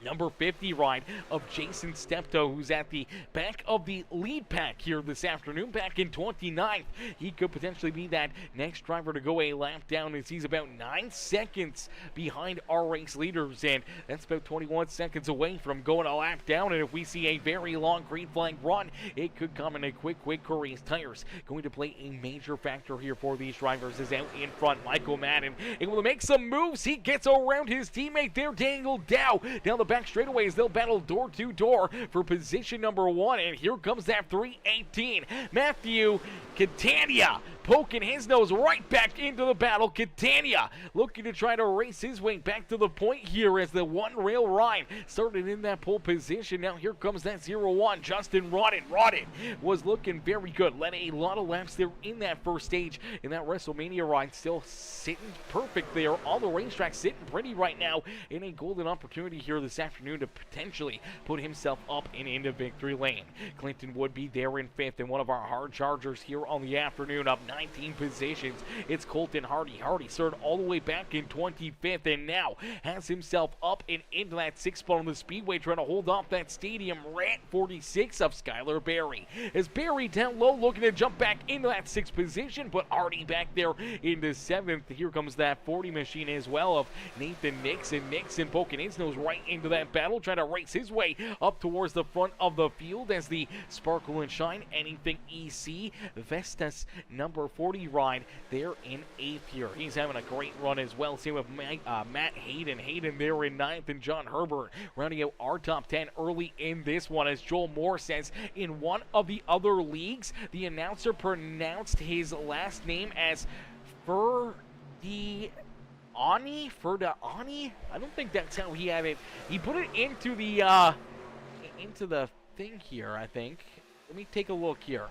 number 50 ride of Jason Steptoe, who's at the back of the lead pack here this afternoon, back in 29th. He could potentially be that next driver to go a lap down, as he's about 9 seconds behind our race leaders, and that's about 21 seconds away from going a lap down. And if we see a very long green flag run, it could come in a quick Corey's tires going to play a major factor here for these drivers. Is out in front, Michael Madden able to make some moves. He gets around his teammate there, Daniel Dow, down the back straightaways. They'll battle door to door for position number 1, and here comes that 318. Matthew Catania poking his nose right back into the battle. Catania looking to try to race his way back to the point here as the one rail ride started in that pole position. Now here comes that 0-1, Justin Rodden. Rodden was looking very good, led a lot of laps there in that first stage in that WrestleMania ride. Still sitting perfect there on the racetrack, sitting pretty right now in a golden opportunity here this afternoon to potentially put himself up and into victory lane. Clinton would be there in 5th, and one of our hard chargers here on the afternoon, up 19 positions. It's Colton Hardy. Hardy started all the way back in 25th and now has himself up and into that 6th spot on the speedway, trying to hold off that stadium rant 46 of Skylar Berry. As Berry down low looking to jump back into that 6th position, but Hardy back there into 7th. Here comes that 40 machine as well of Nathan Nixon. Nixon poking his nose right into that battle, trying to race his way up towards the front of the field as the Sparkle and Shine Anything EC Vestas number 40 ride there in 8th here. He's having a great run as well. Same with Matt Hayden. Hayden there in 9th, and John Herbert rounding out our top 10 early in this one. As Joel Moore says, in one of the other leagues, the announcer pronounced his last name as Ferdiani? I don't think that's how he had it. He put it into the thing here, I think. Let me take a look here.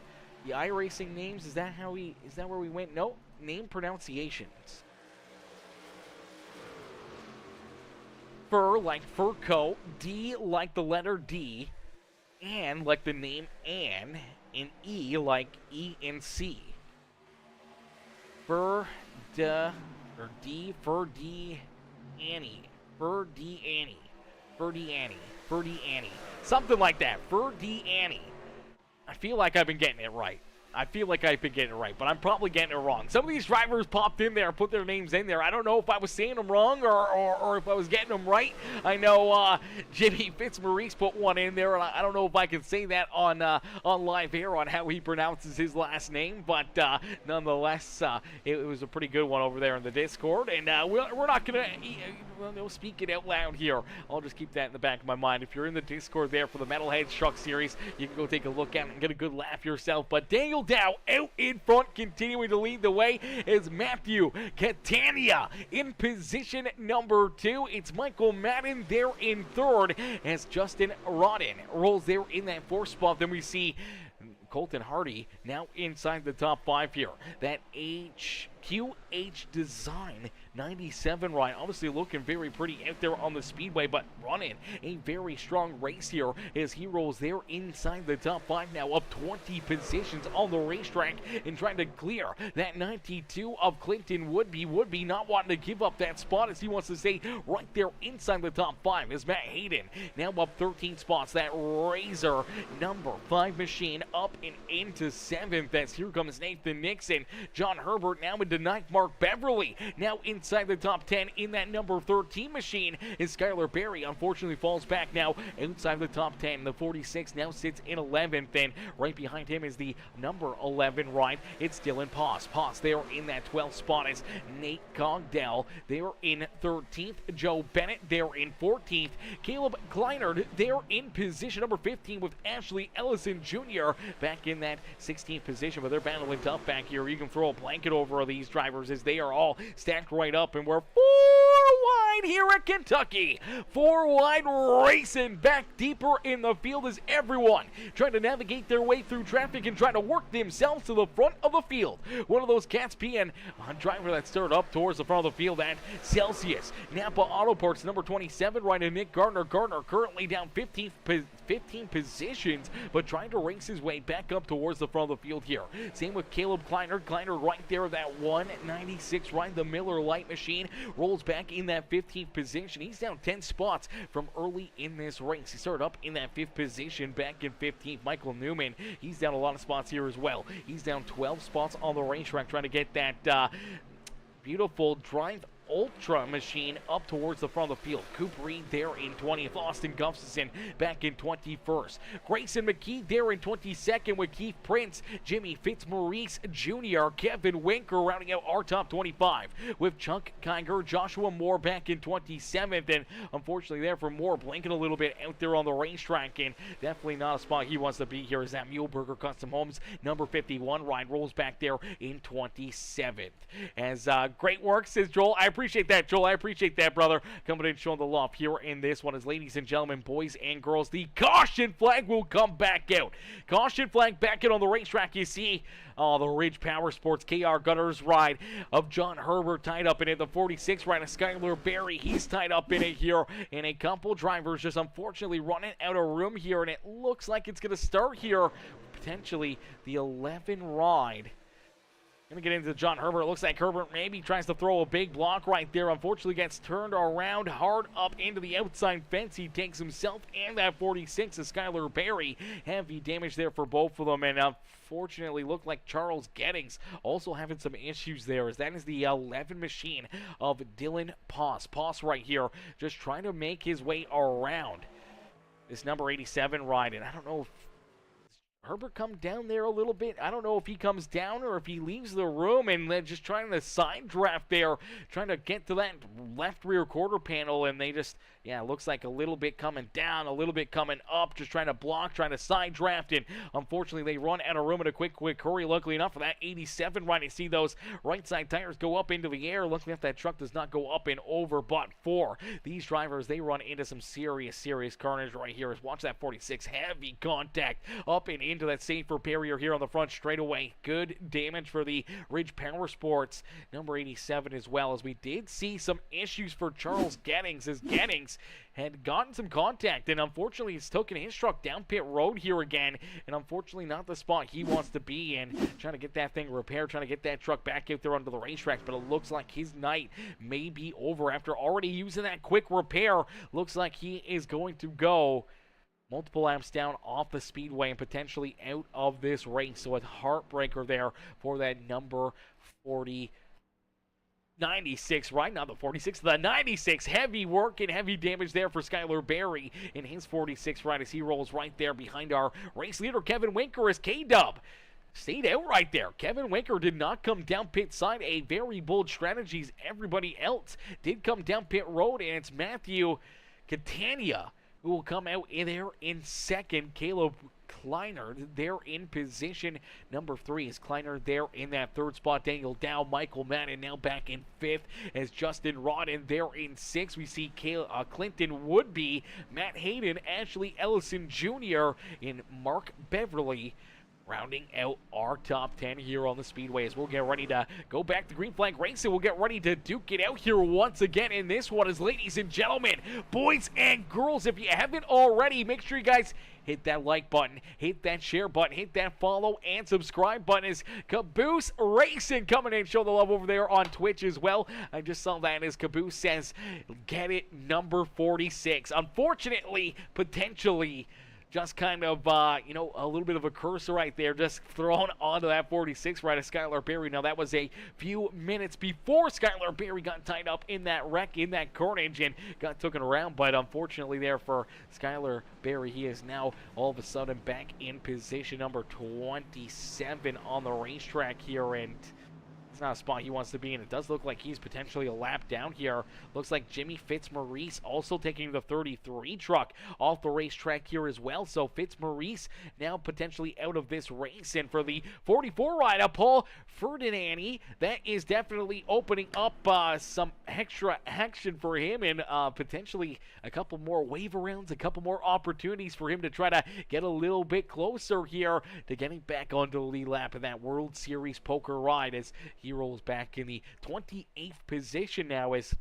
The iRacing names, is that where we went? No, name pronunciations. Fur like fur coat, D like the letter D, Ann like the name Ann, and E like E and C. Fur de, or D, Fur D Annie, Fur D Annie, Fur D Annie, Fur D Annie. Something like that, Fur D Annie. I feel like I've been getting it right. But I'm probably getting it wrong. Some of these drivers popped in there, put their names in there. I don't know if I was saying them wrong or if I was getting them right. I know Jimmy Fitzmaurice put one in there, and I don't know if I can say that on live air on how he pronounces his last name, but nonetheless, it was a pretty good one over there in the Discord, and we're not going to speak it out loud here. I'll just keep that in the back of my mind. If you're in the Discord there for the Metalheads Truck Series, you can go take a look at it and get a good laugh yourself. But Daniel Dow out in front, continuing to lead the way is Matthew Catania in position number 2. It's Michael Madden there in third as Justin Rodden rolls there in that 4th spot. Then we see Colton Hardy now inside the top 5 here. That QH Design 97 ride, obviously looking very pretty out there on the speedway, but running a very strong race here as he rolls there inside the top 5 now, up 20 positions on the racetrack and trying to clear that 92 of Clinton Woodby not wanting to give up that spot as he wants to stay right there inside the top 5 as Matt Hayden now up 13 spots. That Razor number 5 machine up and into 7th as here comes Nathan Nixon. John Herbert now into 9th. Mark Beverly now inside the top 10 in that number 13 machine. And Skylar Berry unfortunately falls back now outside the top 10. The 46 now sits in 11th, and right behind him is the number 11 ride. It's Dylan Poss. Poss there in that 12th spot is Nate Cogdell there in 13th. Joe Bennett there in 14th. Caleb Kleinert there in position number 15 with Ashley Ellison Jr. back in that 16th position, but they're battling tough back here. You can throw a blanket over these drivers as they are all stacked right up, and we're 4 wide here at Kentucky. 4 wide racing back deeper in the field as everyone trying to navigate their way through traffic and trying to work themselves to the front of the field. One of those cats being a driver that started up towards the front of the field at Celsius. Napa Auto Parts number 27 right in Nick Gardner. Gardner currently down 15 positions, but trying to race his way back up towards the front of the field here. Same with Caleb Kleiner. Kleiner right there, that 196 ride. The Miller Light Machine rolls back in that 15th position. He's down 10 spots from early in this race. He started up in that 5th position back in 15th. Michael Newman, he's down a lot of spots here as well. He's down 12 spots on the racetrack trying to get that beautiful Drive Ultra machine up towards the front of the field. Coop Reed there in 20th. Austin Gustafson back in 21st. Grayson McKee there in 22nd with Keith Prince. Jimmy Fitzmaurice Jr. Kevin Winker rounding out our top 25 with Chuck Kiger. Joshua Moore back in 27th, and unfortunately there for Moore, blinking a little bit out there on the racetrack, and definitely not a spot he wants to be here as that Muleburger Custom Homes number 51 ride rolls back there in 27th. As great work, says Joel. I appreciate that, Joel. I appreciate that, brother. Coming in showing the love here in this one is, ladies and gentlemen, boys and girls, the caution flag will come back out. Caution flag back out on the racetrack. You see the Ridge Power Sports KR Gunners ride of John Herbert tied up in it. The 46 ride of Skylar Berry, he's tied up in it here. And a couple drivers just unfortunately running out of room here. And it looks like it's going to start here, potentially the 11 ride. Going to get into John Herbert. It looks like Herbert maybe tries to throw a big block right there. Unfortunately gets turned around hard up into the outside fence. He takes himself and that 46 of Skylar Berry. Heavy damage there for both of them. And unfortunately looked like Charles Gettings also having some issues there, as that is the 11 machine of Dylan Poss. Poss right here just trying to make his way around this number 87 ride. And I don't know if Herbert come down there a little bit? I don't know if he comes down or if he leaves the room and then just trying to side draft there, trying to get to that left rear quarter panel, and they just, yeah, it looks like a little bit coming down, a little bit coming up, just trying to block, trying to side draft, and unfortunately they run out of room in a quick hurry. Luckily enough for that 87 ride, you see those right side tires go up into the air. Luckily enough that truck does not go up and over, but for these drivers, they run into some serious carnage right here. Watch that 46, heavy contact up and into that safer barrier here on the front straightaway. Good damage for the Ridge Power Sports number 87 as well, as we did see some issues for Charles Gettings, as Gettings had gotten some contact, and unfortunately he's taken his truck down pit road here again, and unfortunately not the spot he wants to be in, trying to get that thing repaired, trying to get that truck back out there onto the racetracks, but it looks like his night may be over after already using that quick repair. Looks like he is going to go multiple laps down off the speedway and potentially out of this race. So a heartbreaker there for that number 96, right? Not the 46, the 96. Heavy work and heavy damage there for Skylar Berry in his 46 ride as he rolls right there behind our race leader, Kevin Winker, as K-Dub stayed out right there. Kevin Winker did not come down pit side. A very bold strategy. Everybody else did come down pit road, and it's Matthew Catania who will come out in there in second. Caleb Kleiner there in position number 3. Is Kleiner there in that third spot? Daniel Dow, Michael Madden now back in 5th as Justin Rodden there in 6th. We see Clinton Woodby, Matt Hayden, Ashley Ellison Jr., and Mark Beverly rounding out our top 10 here on the Speedway, as we'll get ready to go back to green flag racing. We'll get ready to duke it out here once again in this one, as ladies and gentlemen, boys and girls, if you haven't already, make sure you guys hit that like button, hit that share button, hit that follow and subscribe button. As Caboose Racing coming in, show the love over there on Twitch as well. I just saw that as Caboose says, get it, number 46. Unfortunately, potentially, just kind of, a little bit of a cursor right there, just thrown onto that 46 right of Skylar Berry. Now, that was a few minutes before Skylar Berry got tied up in that wreck, in that carnage, and got taken around. But unfortunately there for Skylar Berry, he is now all of a sudden back in position number 27 on the racetrack here, and it's not a spot he wants to be in. It does look like he's potentially a lap down here. Looks like Jimmy Fitzmaurice also taking the 33 truck off the racetrack here as well. So Fitzmaurice now potentially out of this race. And for the 44 rider, Paul Ferdinandi, that is definitely opening up some extra action for him, and potentially a couple more wave arounds, a couple more opportunities for him to try to get a little bit closer here to getting back onto the lead lap in that World Series poker ride, as he rolls back in the 28th position now, as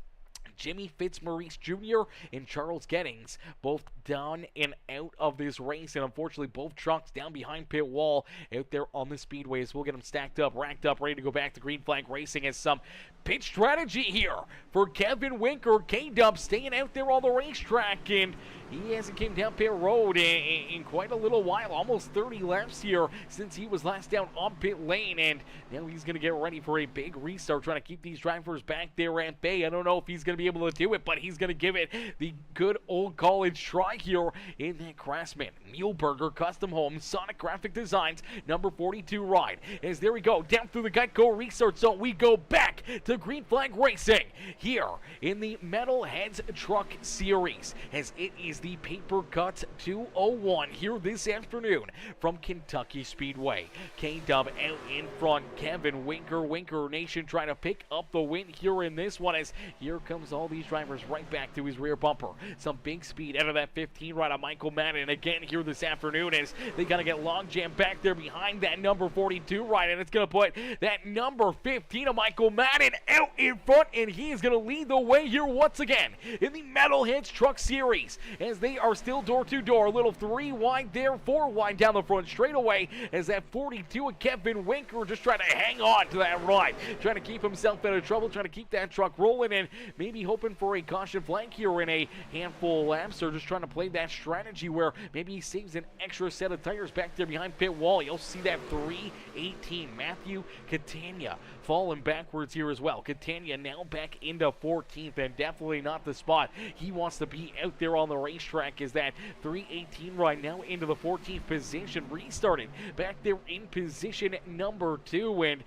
Jimmy Fitzmaurice Jr. and Charles Gettings both down and out of this race, and unfortunately both trucks down behind pit wall out there on the speedways. We'll get them stacked up, racked up, ready to go back to green flag racing, as some pit strategy here for Kevin Winker. K-Dub staying out there on the racetrack, and he hasn't came down pit road in quite a little while, almost 30 laps here since he was last down on pit lane, and now he's going to get ready for a big restart, trying to keep these drivers back there at bay. I don't know if he's going to be able to do it, but he's going to give it the good old college try here in that Craftsman Muehlberger Custom Home Sonic Graphic Designs number 42 ride. As there we go, down through the Gutco restart zone, we go back to green flag racing here in the Metalheads Truck Series, as it is the Papercutz 201 here this afternoon from Kentucky Speedway. K-Dub out in front, Kevin Winker, Winker Nation trying to pick up the win here in this one, as here comes all these drivers right back to his rear bumper. Some big speed out of that 15 right of Michael Madden again here this afternoon, as they got to get log jam back there behind that number 42 right, and it's going to put that number 15 of Michael Madden out in front, and he is going to lead the way here once again in the Metalheads Truck Series, as they are still door to door. A little 3 wide there, 4 wide down the front straightaway, as that 42 of Kevin Winker just trying to hang on to that ride, trying to keep himself out of trouble, trying to keep that truck rolling, and maybe hoping for a caution flag here in a handful of laps, or just trying to play that strategy where maybe he saves an extra set of tires back there behind pit wall. You'll see that 318 Matthew Catania falling backwards here as well. Catania now back into 14th, and definitely not the spot he wants to be out there on the race racetrack is that 318 ride now into the 14th position, restarted back there in position number 2, and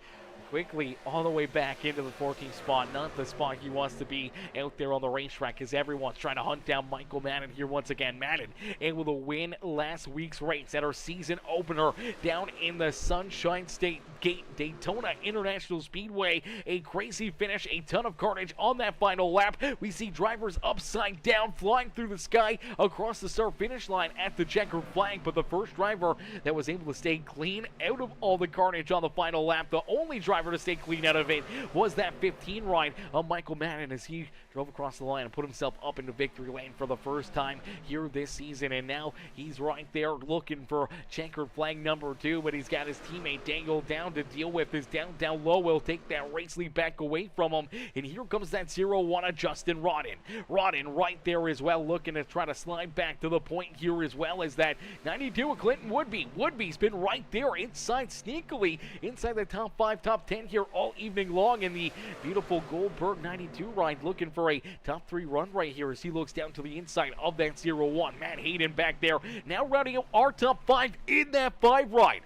quickly all the way back into the 14th spot, not the spot he wants to be out there on the racetrack, as everyone's trying to hunt down Michael Madden here once again. Madden able to win last week's race at our season opener down in the Sunshine State Gate Daytona International Speedway. A crazy finish, a ton of carnage on that final lap. We see drivers upside down flying through the sky across the start finish line at the checkered flag, but the first driver that was able to stay clean out of all the carnage on the final lap, the only driver to stay clean out of it, was that 15 ride of Michael Madden as he drove across the line and put himself up into victory lane for the first time here this season. And now he's right there looking for checkered flag number 2, but he's got his teammate Daniel down to deal with. His down low will take that race lead back away from him, and here comes that 0-1 of Justin Rodden. Rodden right there as well, looking to try to slide back to the point here, as well as that 92 of Clinton Woodby. Woodby's been right there inside, sneakily inside the top 5, top 10 here all evening long, in the beautiful Goldberg 92 ride, looking for a top 3 run right here as he looks down to the inside of that 0-1. Matt Hayden back there now rounding out our top 5 in that 5 ride.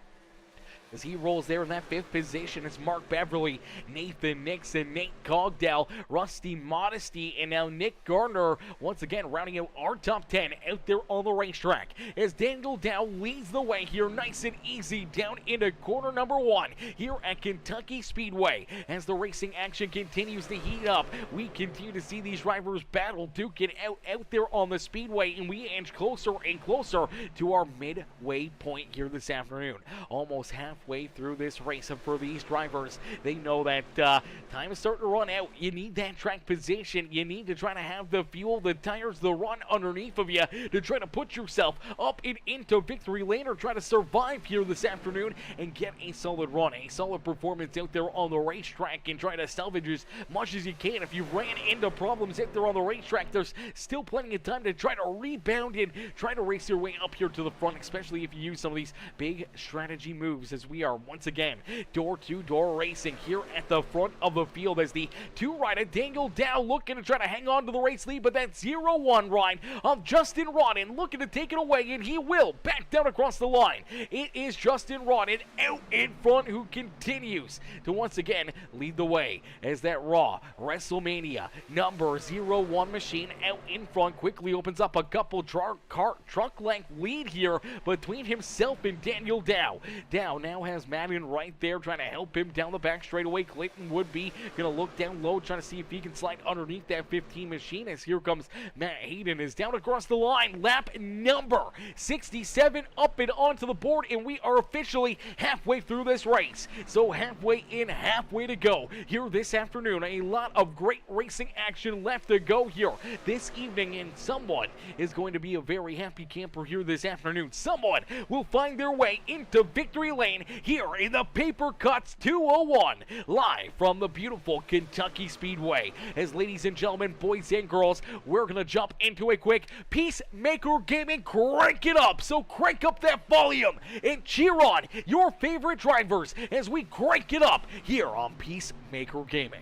As he rolls there in that 5th position, it's Mark Beverly, Nathan Nixon, Nate Cogdell, Rusty Modesty, and now Nick Gardner once again rounding out our top 10 out there on the racetrack. As Daniel Dow leads the way here nice and easy down into corner number 1 here at Kentucky Speedway. As the racing action continues to heat up, we continue to see these drivers battle, duke it out there on the speedway, and we inch closer and closer to our midway point here this afternoon. Almost halfway through this race, and for these drivers, they know that time is starting to run out. You need that track position. You need to try to have the fuel, the tires, the run underneath of you to try to put yourself up and into victory lane, or try to survive here this afternoon and get a solid run, a solid performance out there on the racetrack, and try to salvage as much as you can. If you ran into problems out there on the racetrack, there's still plenty of time to try to rebound and try to race your way up here to the front, especially if you use some of these big strategy moves, as we are once again door-to-door racing here at the front of the field, as the 2 rider Daniel Dow looking to try to hang on to the race lead, but that 0-1 ride of Justin Rodden looking to take it away, and he will back down across the line. It is Justin Rodden out in front who continues to once again lead the way, as that Raw WrestleMania number 01 machine out in front quickly opens up a couple truck length lead here between himself and Daniel Dow. Dow now has Madden right there trying to help him down the back straightaway. Clinton Woodby gonna look down low, trying to see if he can slide underneath that 15 machine, as here comes Matt Hayden is down across the line. Lap number 67 up and onto the board, and we are officially halfway through this race. So halfway in, halfway to go here this afternoon. A lot of great racing action left to go here this evening, and someone is going to be a very happy camper here this afternoon. Someone will find their way into victory lane here in the Papercutz 201, live from the beautiful Kentucky Speedway. As ladies and gentlemen, boys and girls, we're gonna jump into a quick Peacemaker Gaming crank it up. So crank up that volume and cheer on your favorite drivers as we crank it up here on Peacemaker Gaming.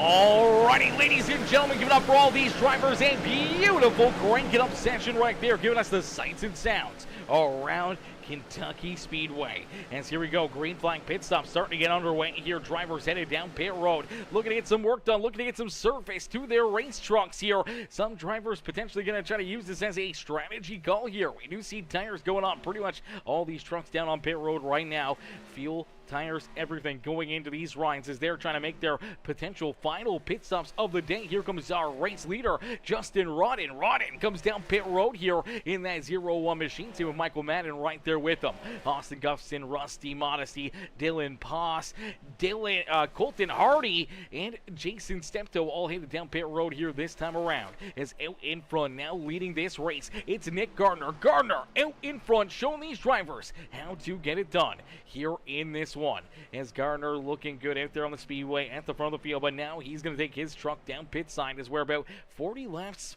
Alrighty, ladies and gentlemen, give it up for all these drivers. A beautiful crank it up session right there, giving us the sights and sounds around Kentucky Speedway. As here we go, green flag pit stop starting to get underway here. Drivers headed down pit road, looking to get some work done, looking to get some surface to their race trucks here. Some drivers potentially going to try to use this as a strategy call here. We do see tires going on pretty much all these trucks down on pit road right now. Fuel, tires, everything going into these rides as they're trying to make their potential final pit stops of the day. Here comes our race leader, Justin Rodden. Rodden comes down pit road here in that 0-1 machine team with Michael Madden right there with him. Austin Gustafson, Rusty Modesty, Dylan Poss, Colton Hardy, and Jason Steptoe all headed down pit road here this time around. As out in front, now leading this race, it's Nick Gardner. Gardner out in front, showing these drivers how to get it done here in this one. As Gardner looking good out there on the speedway at the front of the field, but now he's going to take his truck down pit side as we're about 40 laps,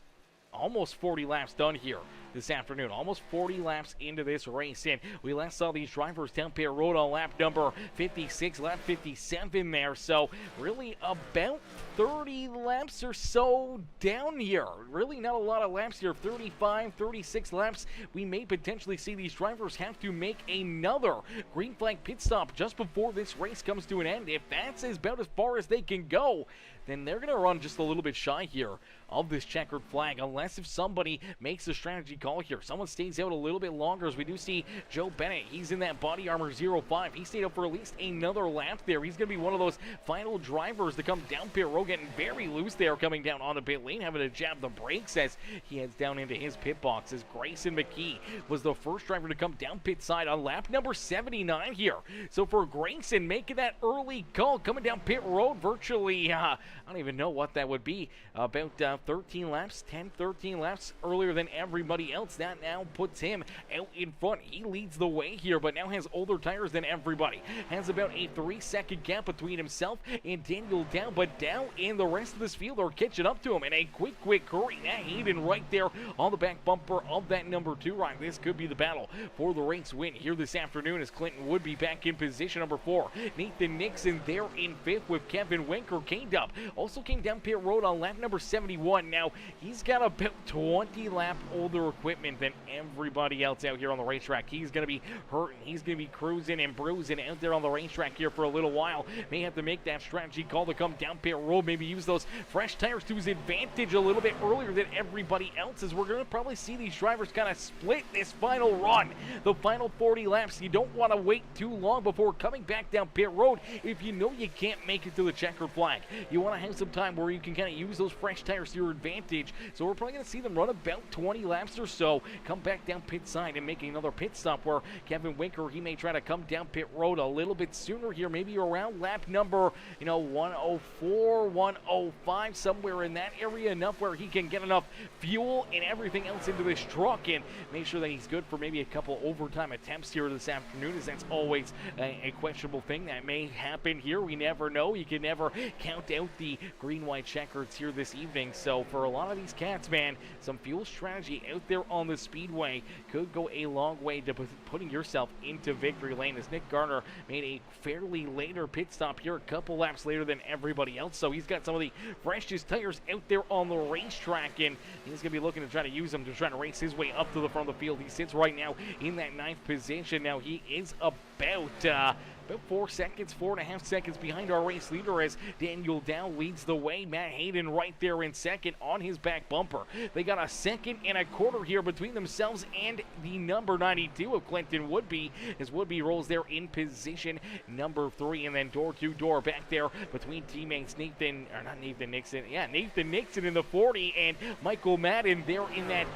almost 40 laps done here this afternoon. Almost 40 laps into this race, and we last saw these drivers down pit road on lap number 56, lap 57 there, so really about 30 laps or so down here. Really not a lot of laps here, 35, 36 laps. We may potentially see these drivers have to make another green flag pit stop just before this race comes to an end. If that's about as far as they can go, then they're going to run just a little bit shy here of this checkered flag, unless if somebody makes a strategy call here. Someone stays out a little bit longer, as we do see Joe Bennett. He's in that body armor 05. He stayed up for at least another lap there. He's going to be one of those final drivers to come down pit road, getting very loose there, coming down on the pit lane, having to jab the brakes as he heads down into his pit box. As Grayson McKee was the first driver to come down pit side on lap number 79 here. So for Grayson, making that early call, coming down pit road virtually, I don't even know what that would be, about 13 laps, 10, 13 laps earlier than everybody else. That now puts him out in front. He leads the way here, but now has older tires than everybody. Has about a 3-second gap between himself and Daniel Dow, but Dow and the rest of this field are catching up to him in a quick hurry. That Hayden right there on the back bumper of that number 2 ride. This could be the battle for the race win here this afternoon, as Clinton would be back in position number 4. Nathan Nixon there in 5th with Kevin Winker. K-Dub also came down pit road on lap number 71. Now, he's got about 20 lap older equipment than everybody else out here on the racetrack. He's going to be hurting. He's going to be cruising and bruising out there on the racetrack here for a little while. May have to make that strategy call to come down pit road. Maybe use those fresh tires to his advantage a little bit earlier than everybody else, as we're going to probably see these drivers kind of split this final run. The final 40 laps, you don't want to wait too long before coming back down pit road if you know you can't make it to the checkered flag. You want to have some time where you can kind of use those fresh tires to your advantage. So we're probably going to see them run about 20 laps or so, come back down pit side and make another pit stop, where Kevin Winker, he may try to come down pit road a little bit sooner here, maybe around lap number 104, 105, somewhere in that area, enough where he can get enough fuel and everything else into this truck and make sure that he's good for maybe a couple overtime attempts here this afternoon, as that's always a questionable thing that may happen here. We never know. You can never count out the green-white checkers here this evening. So for a lot of these cats, man, some fuel strategy out there on the speedway could go a long way to putting yourself into victory lane, as Nick Garner made a fairly later pit stop here, a couple laps later than everybody else. So he's got some of the freshest tires out there on the racetrack, and he's going to be looking to try to use them to try to race his way up to the front of the field. He sits right now in that 9th position. Now he is about 4 seconds, 4.5 seconds behind our race leader, as Daniel Dow leads the way. Matt Hayden right there in second on his back bumper. They got a 1.25 seconds here between themselves and the number 92 of Clinton Woodby, as Woodby rolls there in position number 3, and then door to door back there between teammates Nathan Nixon in the 40 and Michael Madden there in that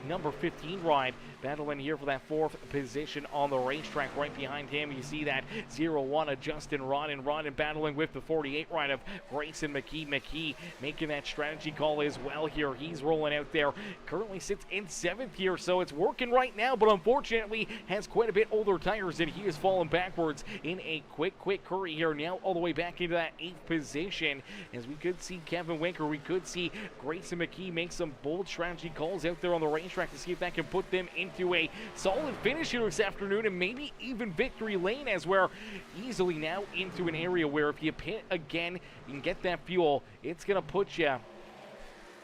number 15 ride, battling here for that 4th position on the racetrack. Right behind him, you see that 01 of Justin Rodden battling with the 48 ride of Grayson McKee. McKee making that strategy call as well here. He's rolling out there. Currently sits in 7th here, so it's working right now, but unfortunately has quite a bit older tires, and he has fallen backwards in a quick hurry here. Now all the way back into that 8th position, as we could see Kevin Winker, we could see Grayson McKee make some bold strategy calls out there on the racetrack. racetrack to see if that can put them into a solid finish here this afternoon, and maybe even victory lane, as we're easily now into an area where if you pit again, you can get that fuel. It's going to put you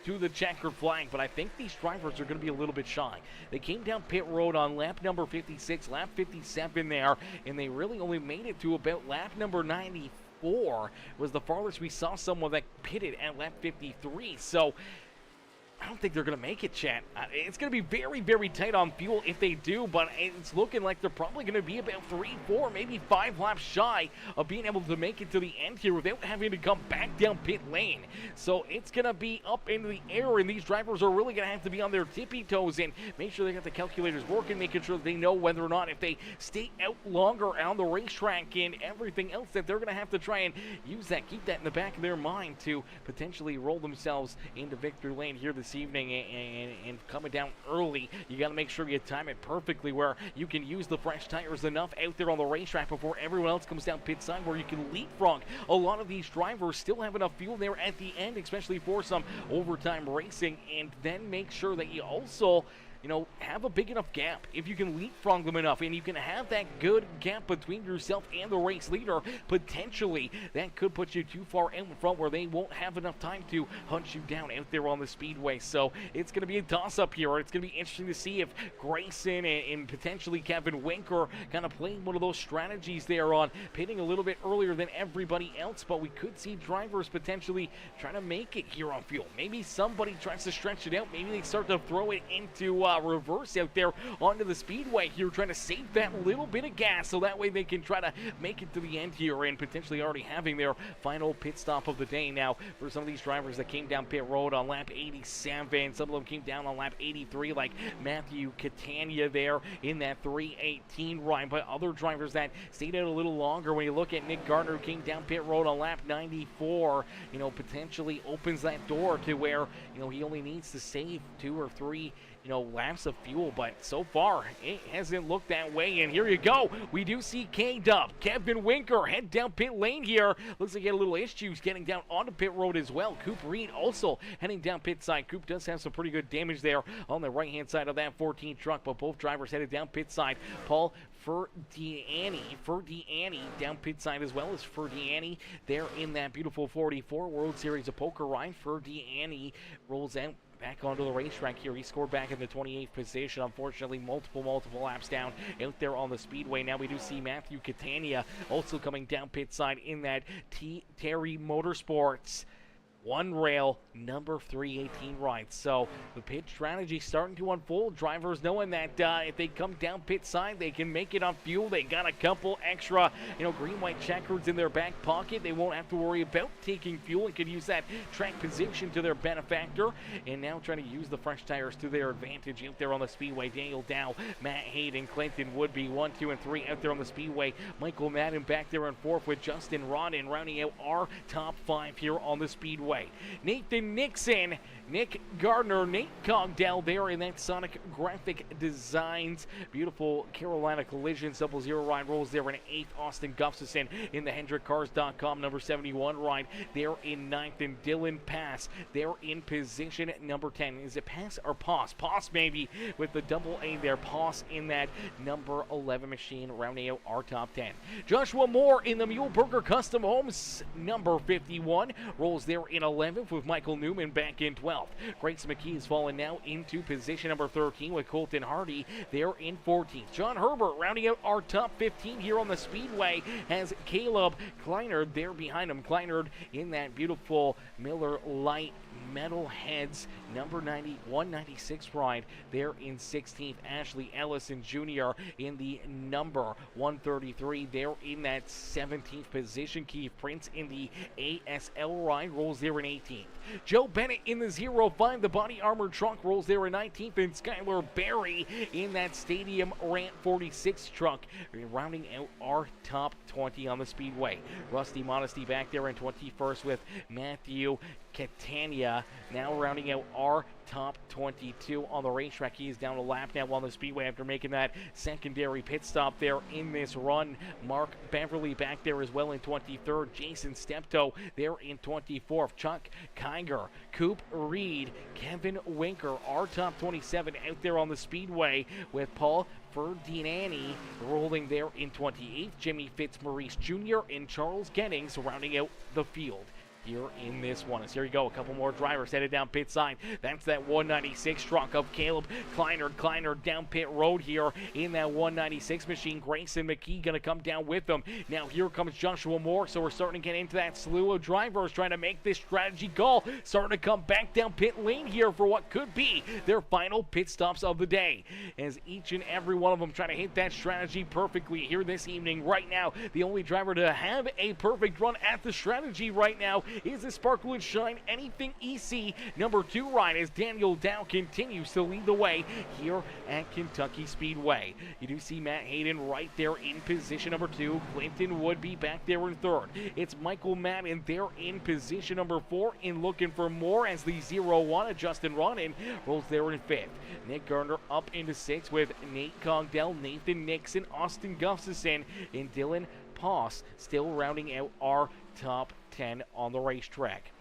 to the checkered flag, but I think these drivers are going to be a little bit shy. They came down pit road on lap number 56, lap 57 there, and they really only made it to about lap number 94 was the farthest we saw someone that pitted at lap 53. So I don't think they're going to make it, chat. It's going to be very, very tight on fuel if they do, but it's looking like they're probably going to be about 3, 4, maybe 5 laps shy of being able to make it to the end here without having to come back down pit lane. So it's going to be up into the air, and these drivers are really going to have to be on their tippy toes and make sure they got the calculators working, making sure that they know whether or not if they stay out longer on the racetrack and everything else that they're going to have to try and use that, keep that in the back of their mind to potentially roll themselves into victory lane here this evening, and coming down early. You got to make sure you time it perfectly where you can use the fresh tires enough out there on the racetrack before everyone else comes down pit side, where you can leapfrog a lot of these drivers, still have enough fuel there at the end, especially for some overtime racing, and then make sure that you also have a big enough gap. If you can leapfrog them enough and you can have that good gap between yourself and the race leader, potentially that could put you too far in front where they won't have enough time to hunt you down out there on the speedway. So it's going to be a toss-up here. It's going to be interesting to see if Grayson and potentially Kevin Winker kind of playing one of those strategies there on pitting a little bit earlier than everybody else, but we could see drivers potentially trying to make it here on fuel. Maybe somebody tries to stretch it out. Maybe they start to throw it into reverse out there onto the speedway here, trying to save that little bit of gas so that way they can try to make it to the end here and potentially already having their final pit stop of the day. Now, for some of these drivers that came down pit road on lap 87, some of them came down on lap 83, like Matthew Catania there in that 3:18 ride, but other drivers that stayed out a little longer. When you look at Nick Gardner, who came down pit road on lap 94, potentially opens that door to where, he only needs to save 2 or 3 laps of fuel, but so far it hasn't looked that way. And here you go, we do see K-Dub, Kevin Winker head down pit lane here. Looks like he had a little issues getting down onto pit road as well. Coop Reed also heading down pit side. Coop does have some pretty good damage there on the right hand side of that 14 truck, but both drivers headed down pit side. Paul Ferdiani down pit side, as well as Ferdiani there in that beautiful 44 World Series of Poker ride. Ferdiani rolls out back onto the racetrack here. He scored back in the 28th position. Unfortunately, multiple laps down out there on the speedway. Now we do see Matthew Catania also coming down pit side in that Terry Motorsports one rail number 318 ride. So the pit strategy starting to unfold. Drivers knowing that if they come down pit side, they can make it on fuel. They got a couple extra, green-white checkers in their back pocket. They won't have to worry about taking fuel and can use that track position to their benefactor. And now trying to use the fresh tires to their advantage out there on the speedway. Daniel Dow, Matt Hayden, Clinton Woodby, 1, 2, and 3 out there on the speedway. Michael Madden back there in 4th with Justin Rodden rounding out our top 5 here on the speedway. Nathan Nixon, Nick Gardner, Nate Cogdell there in that Sonic Graphic Designs. Beautiful Carolina Collision 00 ride rolls there in 8th. Austin Gustafson in the HendrickCars.com number 71 ride there in 9th. And Dylan Pass there in position at number 10. Is it Pass or Poss? Poss maybe with the double A there. Poss in that number 11 machine rounding out our top 10. Joshua Moore in the Muhlenberger Custom Homes number 51 rolls there in 11th with Michael Newman back in 12th. Grayson McKee has fallen now into position number 13 with Colton Hardy there in 14th. John Herbert rounding out our top 15 here on the speedway has Caleb Kleinerd there behind him. Kleinerd in that beautiful Miller Lite Metal Heads number 196 ride there in 16th. Ashley Ellison Jr. in the number 133 there in that 17th position. Keith Prince in the ASL ride rolls there in 18th. Joe Bennett in the 05, the body armor truck, rolls there in 19th, and Skylar Berry in that Stadium Rant 46 truck, rounding out our top 20 on the speedway. Rusty Modesty back there in 21st with Matthew Catania now rounding out our top 22 on the racetrack. He is down a lap now on the speedway after making that secondary pit stop there in this run. Mark Beverly back there as well in 23rd. Jason Steptoe there in 24th. Chuck Kiger, Coop Reed, Kevin Winker, our top 27 out there on the speedway with Paul Ferdinandi rolling there in 28th. Jimmy Fitzmaurice Jr. and Charles Gettings rounding out the field here in this one. As here you go, a couple more drivers headed down pit side. That's that 196 truck of Caleb Kleiner down pit road here in that 196 machine. Grayson McKee gonna come down with them. Now here comes Joshua Moore, so we're starting to get into that slew of drivers trying to make this strategy call. Starting to come back down pit lane here for what could be their final pit stops of the day. As each and every one of them trying to hit that strategy perfectly here this evening. Right now, the only driver to have a perfect run at the strategy right now is the Sparkle and Shine Anything EC number 2 ride as Daniel Dow continues to lead the way here at Kentucky Speedway. You do see Matt Hayden right there in position number 2. Clinton would be back there in 3rd. It's Michael Madden there in position number 4 and looking for more as the 0-1 Justin Ronin rolls there in 5th. Nick Garner up into 6th with Nate Cogdell, Nathan Nixon, Austin Gustafson, and Dylan Poss still rounding out our top 10 on the racetrack.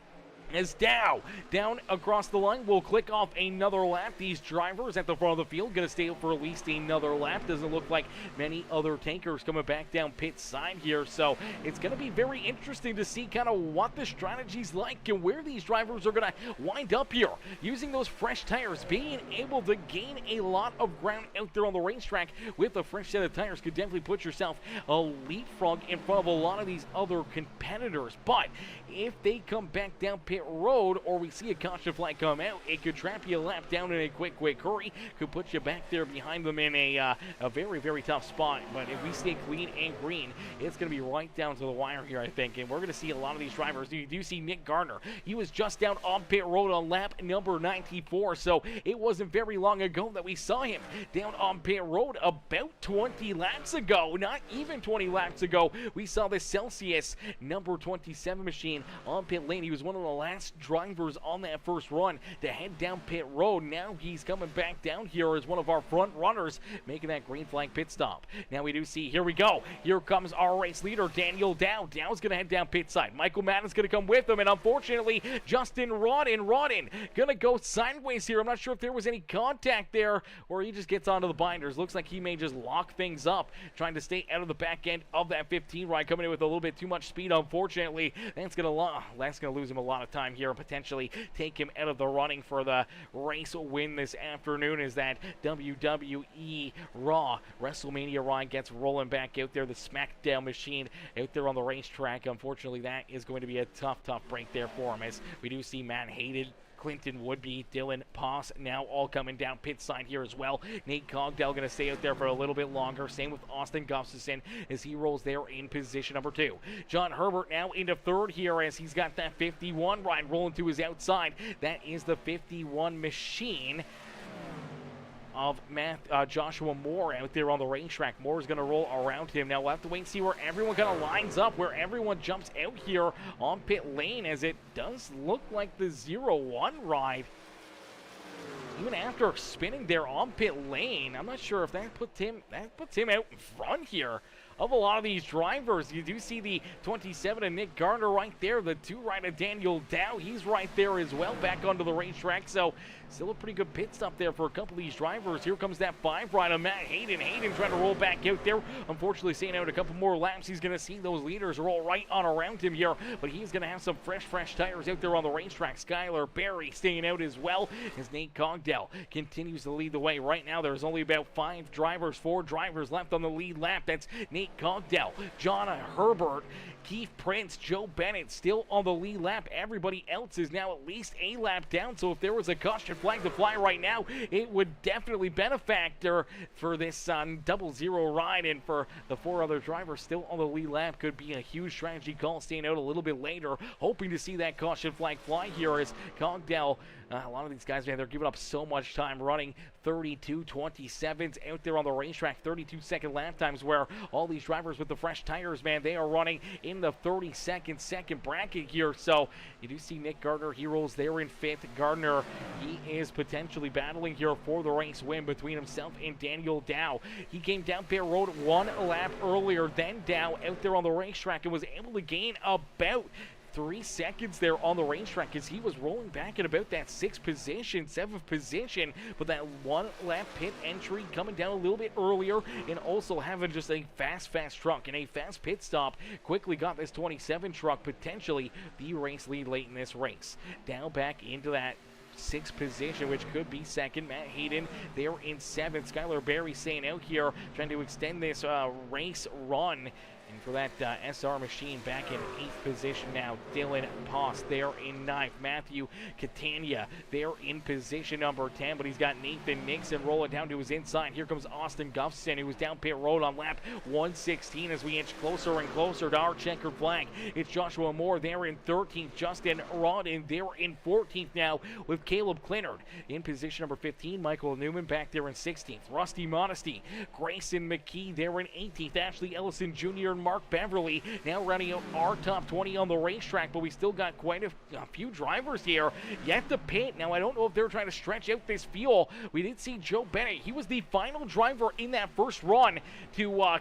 As Dow down across the line will click off another lap. These drivers at the front of the field going to stay for at least another lap. Doesn't look like many other tankers coming back down pit side here, so it's going to be very interesting to see kind of what the strategy's like and where these drivers are going to wind up here. Using those fresh tires, being able to gain a lot of ground out there on the racetrack with a fresh set of tires could definitely put yourself a leapfrog in front of a lot of these other competitors. But if they come back down pit road or we see a caution flag come out, it could trap you a lap down in a quick hurry, could put you back there behind them in a very, very tough spot. But if we stay clean and green, it's going to be right down to the wire here, I think, and we're going to see a lot of these drivers. You do see Nick Garner. He was just down on pit road on lap number 94, so it wasn't very long ago that we saw him down on pit road. About 20 laps ago, not even 20 laps ago, we saw the Celsius number 27 machine on pit lane. He was one of the last drivers on that first run to head down pit road. Now he's coming back down here as one of our front runners, making that green flag pit stop. Now we do see, here we go. Here comes our race leader, Daniel Dow. Dow's going to head down pit side. Michael Madden's going to come with him, and unfortunately, Justin Rodden going to go sideways here. I'm not sure if there was any contact there, or he just gets onto the binders. Looks like he may just lock things up, trying to stay out of the back end of that 15 ride, coming in with a little bit too much speed, unfortunately. That's going to lose him a lot of time here and potentially take him out of the running for the race win this afternoon as that WWE Raw WrestleMania ride gets rolling back out there. The SmackDown machine out there on the racetrack. Unfortunately, that is going to be a tough break there for him as we do see Matt Hayden, Clinton Woodby, Dylan Poss now all coming down pit side here as well. Nate Cogdell going to stay out there for a little bit longer. Same with Austin Gustafson as he rolls there in position number 2. John Herbert now into 3rd here as he's got that 51 ride rolling to his outside. That is the 51 machine of Joshua Moore out there on the racetrack. Moore is going to roll around him. Now we'll have to wait and see where everyone kind of lines up, where everyone jumps out here on pit lane, as it does look like the 0-1 ride, even after spinning there on pit lane, I'm not sure if that puts him out in front here of a lot of these drivers. You do see the 27 of Nick Garner right there. The 2 right of Daniel Dow, he's right there as well, back onto the racetrack. So still a pretty good pit stop there for a couple of these drivers. Here comes that 5 right of Matt Hayden. Hayden trying to roll back out there. Unfortunately, staying out a couple more laps. He's going to see those leaders roll right on around him here, but he's going to have some fresh tires out there on the racetrack. Skylar Berry staying out as well as Nate Cogdell continues to lead the way. Right now, there's only about 4 drivers left on the lead lap. That's Nate Cogdell, John Herbert, Keith Prince, Joe Bennett still on the lead lap. Everybody else is now at least a lap down, so if there was a caution flag to fly right now, it would definitely be a factor for this 0-0 ride, and for the 4 other drivers still on the lead lap could be a huge strategy call, staying out a little bit later, hoping to see that caution flag fly here as Cogdell, a lot of these guys, man, they're giving up so much time running 32-27s out there on the racetrack, 32-second lap times, where all these drivers with the fresh tires, man, they are running in in the 32nd second bracket here. So you do see Nick Gardner, he rolls there in 5th. Gardner, he is potentially battling here for the race win between himself and Daniel Dow. He came down pit road 1 lap earlier than Dow out there on the racetrack and was able to gain about 3 seconds there on the racetrack as he was rolling back at about that 6th position, 7th position, but that 1 lap pit entry coming down a little bit earlier and also having just a fast truck and a fast pit stop quickly got this 27 truck potentially the race lead late in this race. Down back into that 6th position, which could be 2nd. Matt Hayden there in 7th. Skylar Berry staying out here, trying to extend this race run. And for that SR machine back in 8th position now, Dylan Post there in 9th. Matthew Catania there in position number 10, but he's got Nathan Nixon rolling down to his inside. Here comes Austin Gustafson, who was down pit road on lap 116 as we inch closer and closer to our checkered flag. It's Joshua Moore there in 13th. Justin Rodden there in 14th now with Caleb Clinard in position number 15. Michael Newman back there in 16th. Rusty Modesty, Grayson McKee there in 18th. Ashley Ellison Jr. Mark Beverly now running out our top 20 on the racetrack, but we still got quite a few drivers here yet to pit. Now, I don't know if they're trying to stretch out this fuel. We did see Joe Bennett. He was the final driver in that first run to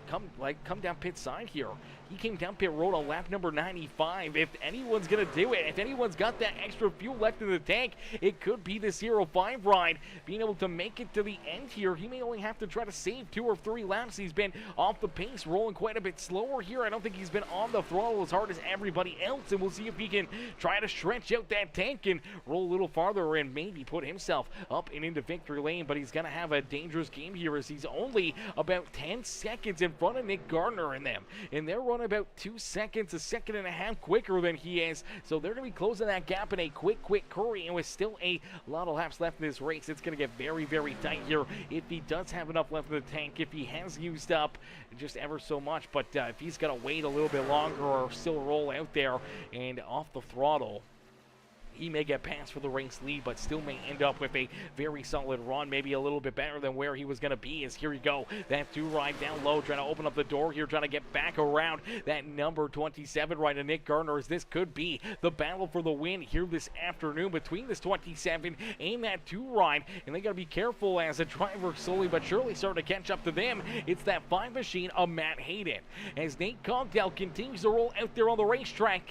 come down pit side here. He came down pit road on lap number 95. If anyone's going to do it, if anyone's got that extra fuel left in the tank, it could be the 05 ride. Being able to make it to the end here, he may only have to try to save 2 or 3 laps. He's been off the pace, rolling quite a bit slower here. I don't think he's been on the throttle as hard as everybody else, and we'll see if he can try to stretch out that tank and roll a little farther and maybe put himself up and into victory lane. But he's going to have a dangerous game here as he's only about 10 seconds in front of Nick Gardner and them. And they're running about 2 seconds, a second and a half quicker than he is. So they're going to be closing that gap in a quick hurry. And with still a lot of laps left in this race, it's going to get very tight here if he does have enough left in the tank, if he has used up just ever so much. But if he's got to wait a little bit longer or still roll out there and off the throttle, he may get past for the race lead, but still may end up with a very solid run, maybe a little bit better than where he was going to be. As here you go, that 2 ride down low, trying to open up the door here, trying to get back around that number 27 ride of Nick Gardner, as this could be the battle for the win here this afternoon between this 27 and that 2 ride. And they got to be careful as the driver slowly but surely starting to catch up to them. It's that 5 machine of Matt Hayden, as Nate Cogdell continues to roll out there on the racetrack.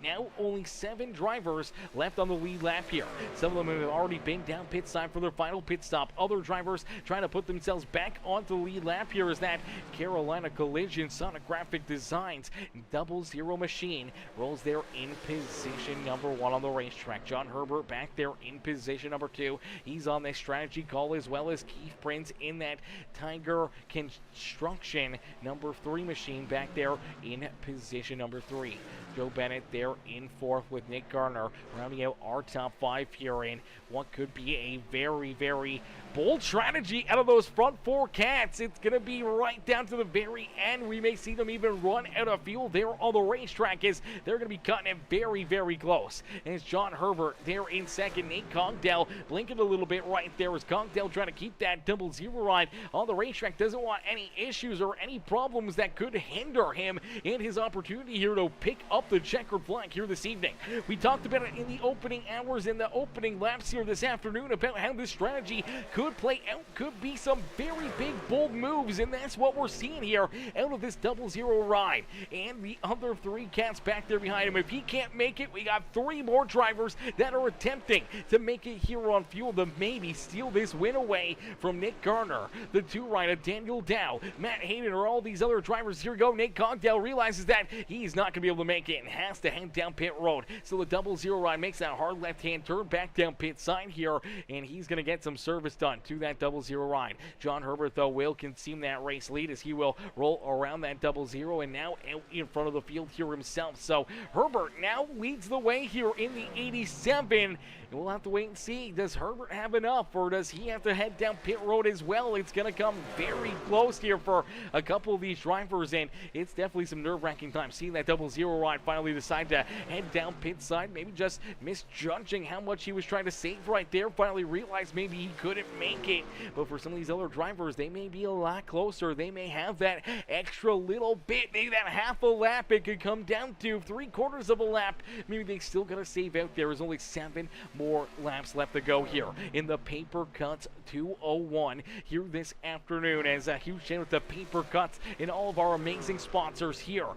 Now only 7 drivers left on the lead lap here. Some of them have already been down pit side for their final pit stop. Other drivers trying to put themselves back onto the lead lap here, as that Carolina Collision Sonographic Designs 00 machine rolls there in position number 1 on the racetrack. John Herbert back there in position number 2. He's on the strategy call, as well as Keith Prince in that Tiger Construction number 3 machine back there in position number 3. Joe Bennett there in 4th with Nick Gardner rounding out our top 5 here in what could be a very bold strategy out of those front 4 cats. It's going to be right down to the very end. We may see them even run out of fuel there on the racetrack, as they're going to be cutting it very close. And it's John Herbert there in 2nd. Nate Cogdell blinking a little bit right there, as Cogdell trying to keep that 00 ride on the racetrack. Doesn't want any issues or any problems that could hinder him in his opportunity here to pick up the checkered flag here this evening. We talked about it in the opening hours, in the opening laps here this afternoon, about how this strategy could play out, could be some very big bold moves, and that's what we're seeing here out of this 00 ride. And the other 3 cats back there behind him, if he can't make it, we got 3 more drivers that are attempting to make it here on fuel to maybe steal this win away from Nick Gardner. The 2 ride of Daniel Dow, Matt Hayden, or all these other drivers. Here we go. Nate Cogdell realizes that he's not going to be able to make it and has to head down pit road. So the 00 ride makes that hard left-hand turn back down pit side here, and he's going to get some service done to that 00 ride. John Herbert, though, will consume that race lead as he will roll around that 00 and now out in front of the field here himself. So Herbert now leads the way here in the 87. And we'll have to wait and see. Does Herbert have enough, or does he have to head down pit road as well? It's going to come very close here for a couple of these drivers, and it's definitely some nerve-wracking time. Seeing that 00 ride finally decide to to head down pit side, maybe just misjudging how much he was trying to save right there. Finally realized maybe he couldn't make it. But for some of these other drivers, they may be a lot closer. They may have that extra little bit, maybe that half a lap. It could come down to 3/4 of a lap. Maybe they still got to save out. There is only 7 more laps left to go here in the Papercutz 201 here this afternoon. As a huge shout out to Papercutz and all of our amazing sponsors here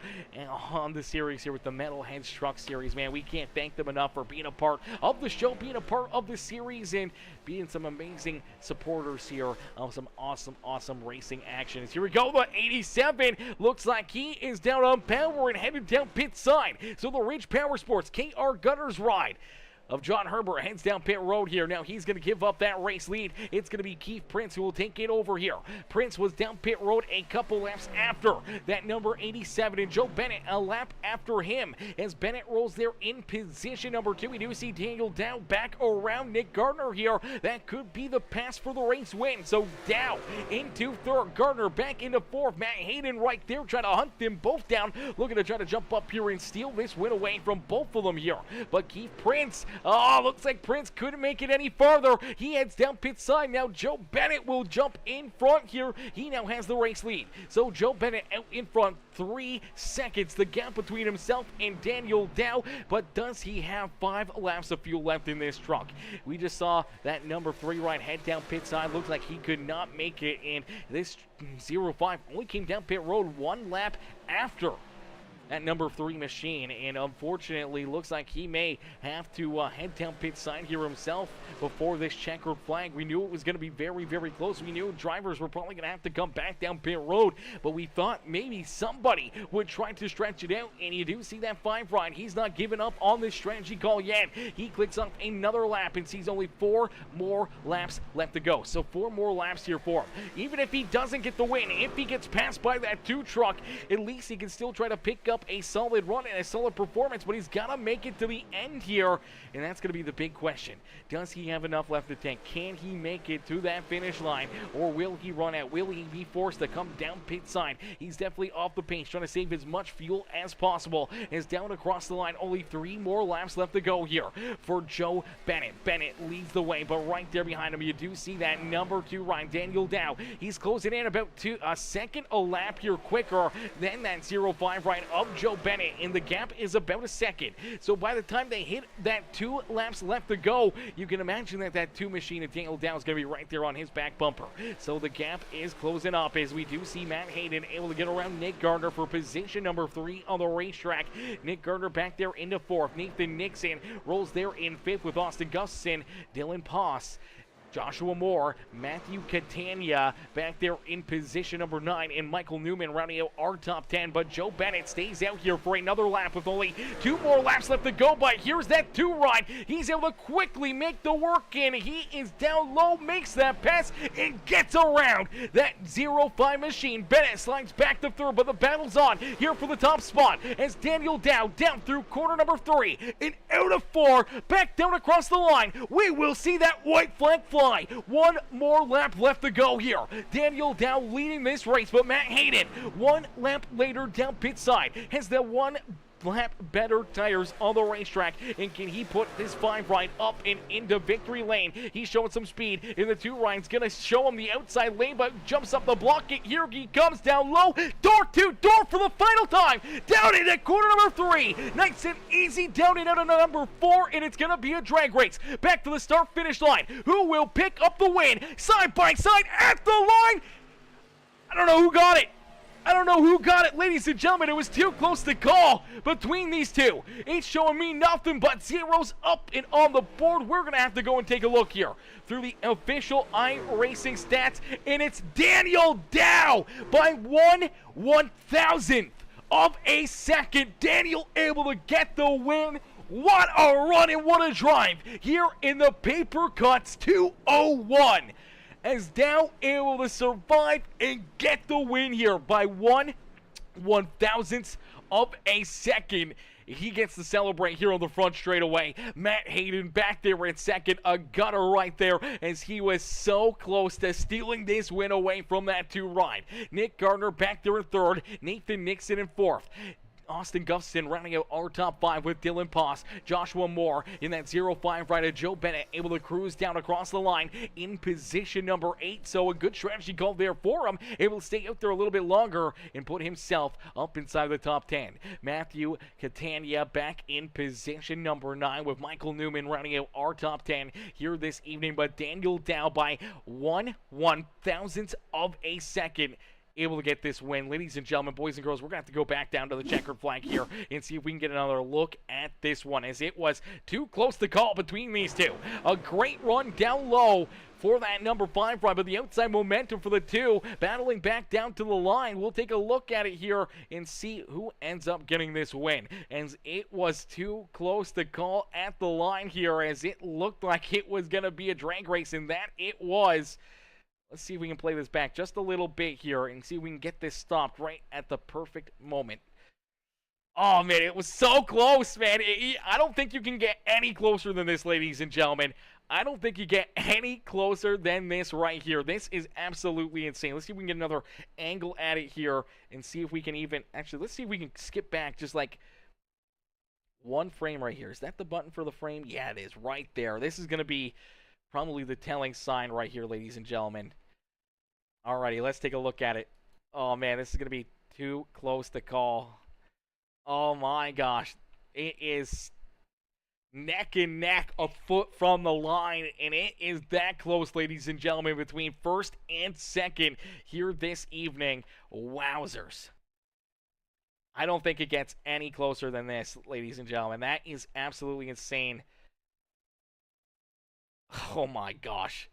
on the series here with the Metalheads Truck Series. Man, we can't thank them enough for being a part of the show, being a part of the series, and being some amazing supporters here of some awesome racing actions. Here we go, the 87 looks like he is down on power and headed down pit side. So the Ridge Power Sports KR Gunners ride of John Herbert heads down pit road here. Now he's going to give up that race lead. It's going to be Keith Prince who will take it over here. Prince was down pit road a couple laps after that number 87, and Joe Bennett a lap after him. As Bennett rolls there in position number 2, we do see Daniel Dow back around Nick Gardner here. That could be the pass for the race win. So Dow into 3rd, Gardner back into 4th. Matt Hayden right there trying to hunt them both down, looking to try to jump up here and steal this win away from both of them here. But Keith Prince, looks like Prince couldn't make it any farther. He heads down pit side. Now Joe Bennett will jump in front here. He now has the race lead. So Joe Bennett out in front, 3 seconds. The gap between himself and Daniel Dow. But does he have 5 laps of fuel left in this truck? We just saw that number 3 right head down pit side. Looks like he could not make it. And this 05 only came down pit road 1 lap after that number 3 machine, and unfortunately looks like he may have to head down pit side here himself before this checkered flag. We knew it was going to be very close. We knew drivers were probably going to have to come back down pit road, but we thought maybe somebody would try to stretch it out, and you do see that 5 ride. He's not giving up on this strategy call yet. He clicks off another lap and sees only 4 more laps left to go. So 4 more laps here for him. Even if he doesn't get the win, if he gets passed by that 2 truck, at least he can still try to pick up a solid run and a solid performance, but he's got to make it to the end here, and that's going to be the big question. Does he have enough left to tank? Can he make it to that finish line, or will he run out? Will he be forced to come down pit side? He's definitely off the pace, trying to save as much fuel as possible. Is down across the line. Only 3 more laps left to go here for Joe Bennett. Bennett leads the way, but right there behind him, you do see that number 2 ride, Daniel Dow. He's closing in about a second a lap here quicker than that 05 ride of Joe Bennett, and the gap is about a second. So by the time they hit that 2 laps left to go, you can imagine that 2 machine of Daniel Dow is going to be right there on his back bumper. So the gap is closing up as we do see Matt Hayden able to get around Nick Gardner for position number 3 on the racetrack. Nick Gardner back there into 4th. Nathan Nixon rolls there in 5th with Austin Gustafson, Dylan Poss, Joshua Moore, Matthew Catania back there in position number 9, and Michael Newman rounding out our top 10. But Joe Bennett stays out here for another lap with only 2 more laps left to go. But here's that 2 ride. He's able to quickly make the work in. He is down low, makes that pass, and gets around that 05 machine. Bennett slides back to 3rd, but the battle's on here for the top spot as Daniel Dow down through corner number 3 and out of 4, back down across the line. We will see that white flag fly. 1 more lap left to go here. Daniel Dow leading this race, but Matt Hayden 1 lap later down pit side has the 1 lap better tires on the racetrack, and can he put this 5 ride up and into victory lane? He's showing some speed in the 2 ride's gonna show him the outside lane, but jumps up the block. Here he comes down low, door to door for the final time, down in at corner number 3, nice and easy down and out of number 4, and it's gonna be a drag race back to the start finish line. Who will pick up the win side by side at the line? I don't know who got it. Ladies and gentlemen. It was too close to call between these 2. It's showing me nothing but zeros up and on the board. We're going to have to go and take a look here through the official iRacing stats, and it's Daniel Dow by 1/1000th of a second. Daniel able to get the win. What a run and what a drive here in the Papercutz 201. As Dow able to survive and get the win here by 1/1000th of a second. He gets to celebrate here on the front straightaway. Matt Hayden back there in second, a gutter right there, as he was so close to stealing this win away from that 2 ride. Nick Gardner back there in 3rd, Nathan Nixon in 4th. Austin Gustafson rounding out our top 5 with Dylan Poss. Joshua Moore in that 0-5 rider. Joe Bennett able to cruise down across the line in position number 8. So a good strategy call there for him. Able to stay out there a little bit longer and put himself up inside the top 10. Matthew Catania back in position number 9 with Michael Newman rounding out our top 10 here this evening. But Daniel Dow by 1/1000th of a second able to get this win. Ladies and gentlemen, boys and girls, we're going to have to go back down to the checkered flag here and see if we can get another look at this one, as it was too close to call between these two. A great run down low for that number 5 ride, but the outside momentum for the 2 battling back down to the line. We'll take a look at it here and see who ends up getting this win, as it was too close to call at the line here, as it looked like it was going to be a drag race, and that it was. Let's see if we can play this back just a little bit here and see if we can get this stopped right at the perfect moment. Oh, man, it was so close, man. I don't think you can get any closer than this, ladies and gentlemen. I don't think you get any closer than this right here. This is absolutely insane. Let's see if we can get another angle at it here and see if we can even... Actually, let's see if we can skip back just like one frame right here. Is that the button for the frame? Yeah, it is right there. This is going to be probably the telling sign right here, ladies and gentlemen. Alrighty, let's take a look at it. Oh, man, this is going to be too close to call. Oh, my gosh. It is neck and neck, a foot from the line, and it is that close, ladies and gentlemen, between first and second here this evening. Wowzers. I don't think it gets any closer than this, ladies and gentlemen. That is absolutely insane. Oh, my gosh.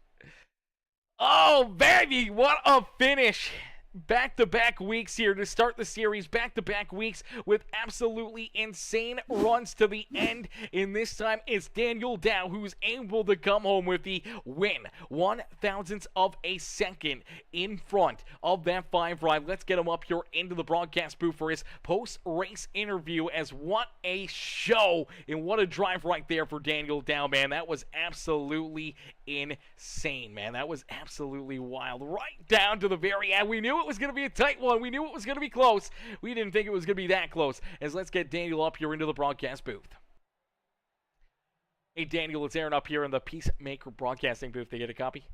Oh, baby, what a finish. Back-to-back weeks here to start the series. Back-to-back weeks with absolutely insane runs to the end. And this time it's Daniel Dow who's able to come home with the win. 1/1000th of a second in front of that 5 ride. Let's get him up here into the broadcast booth for his post-race interview, as what a show and what a drive right there for Daniel Dow, man. That was absolutely insane, man. That was absolutely wild. Right down to the very end. We knew it was going to be a tight one. We knew it was going to be close. We didn't think it was going to be that close. As let's get Daniel up here into the broadcast booth. Hey, Daniel, it's Aaron up here in the Peacemaker Broadcasting booth. They get a copy?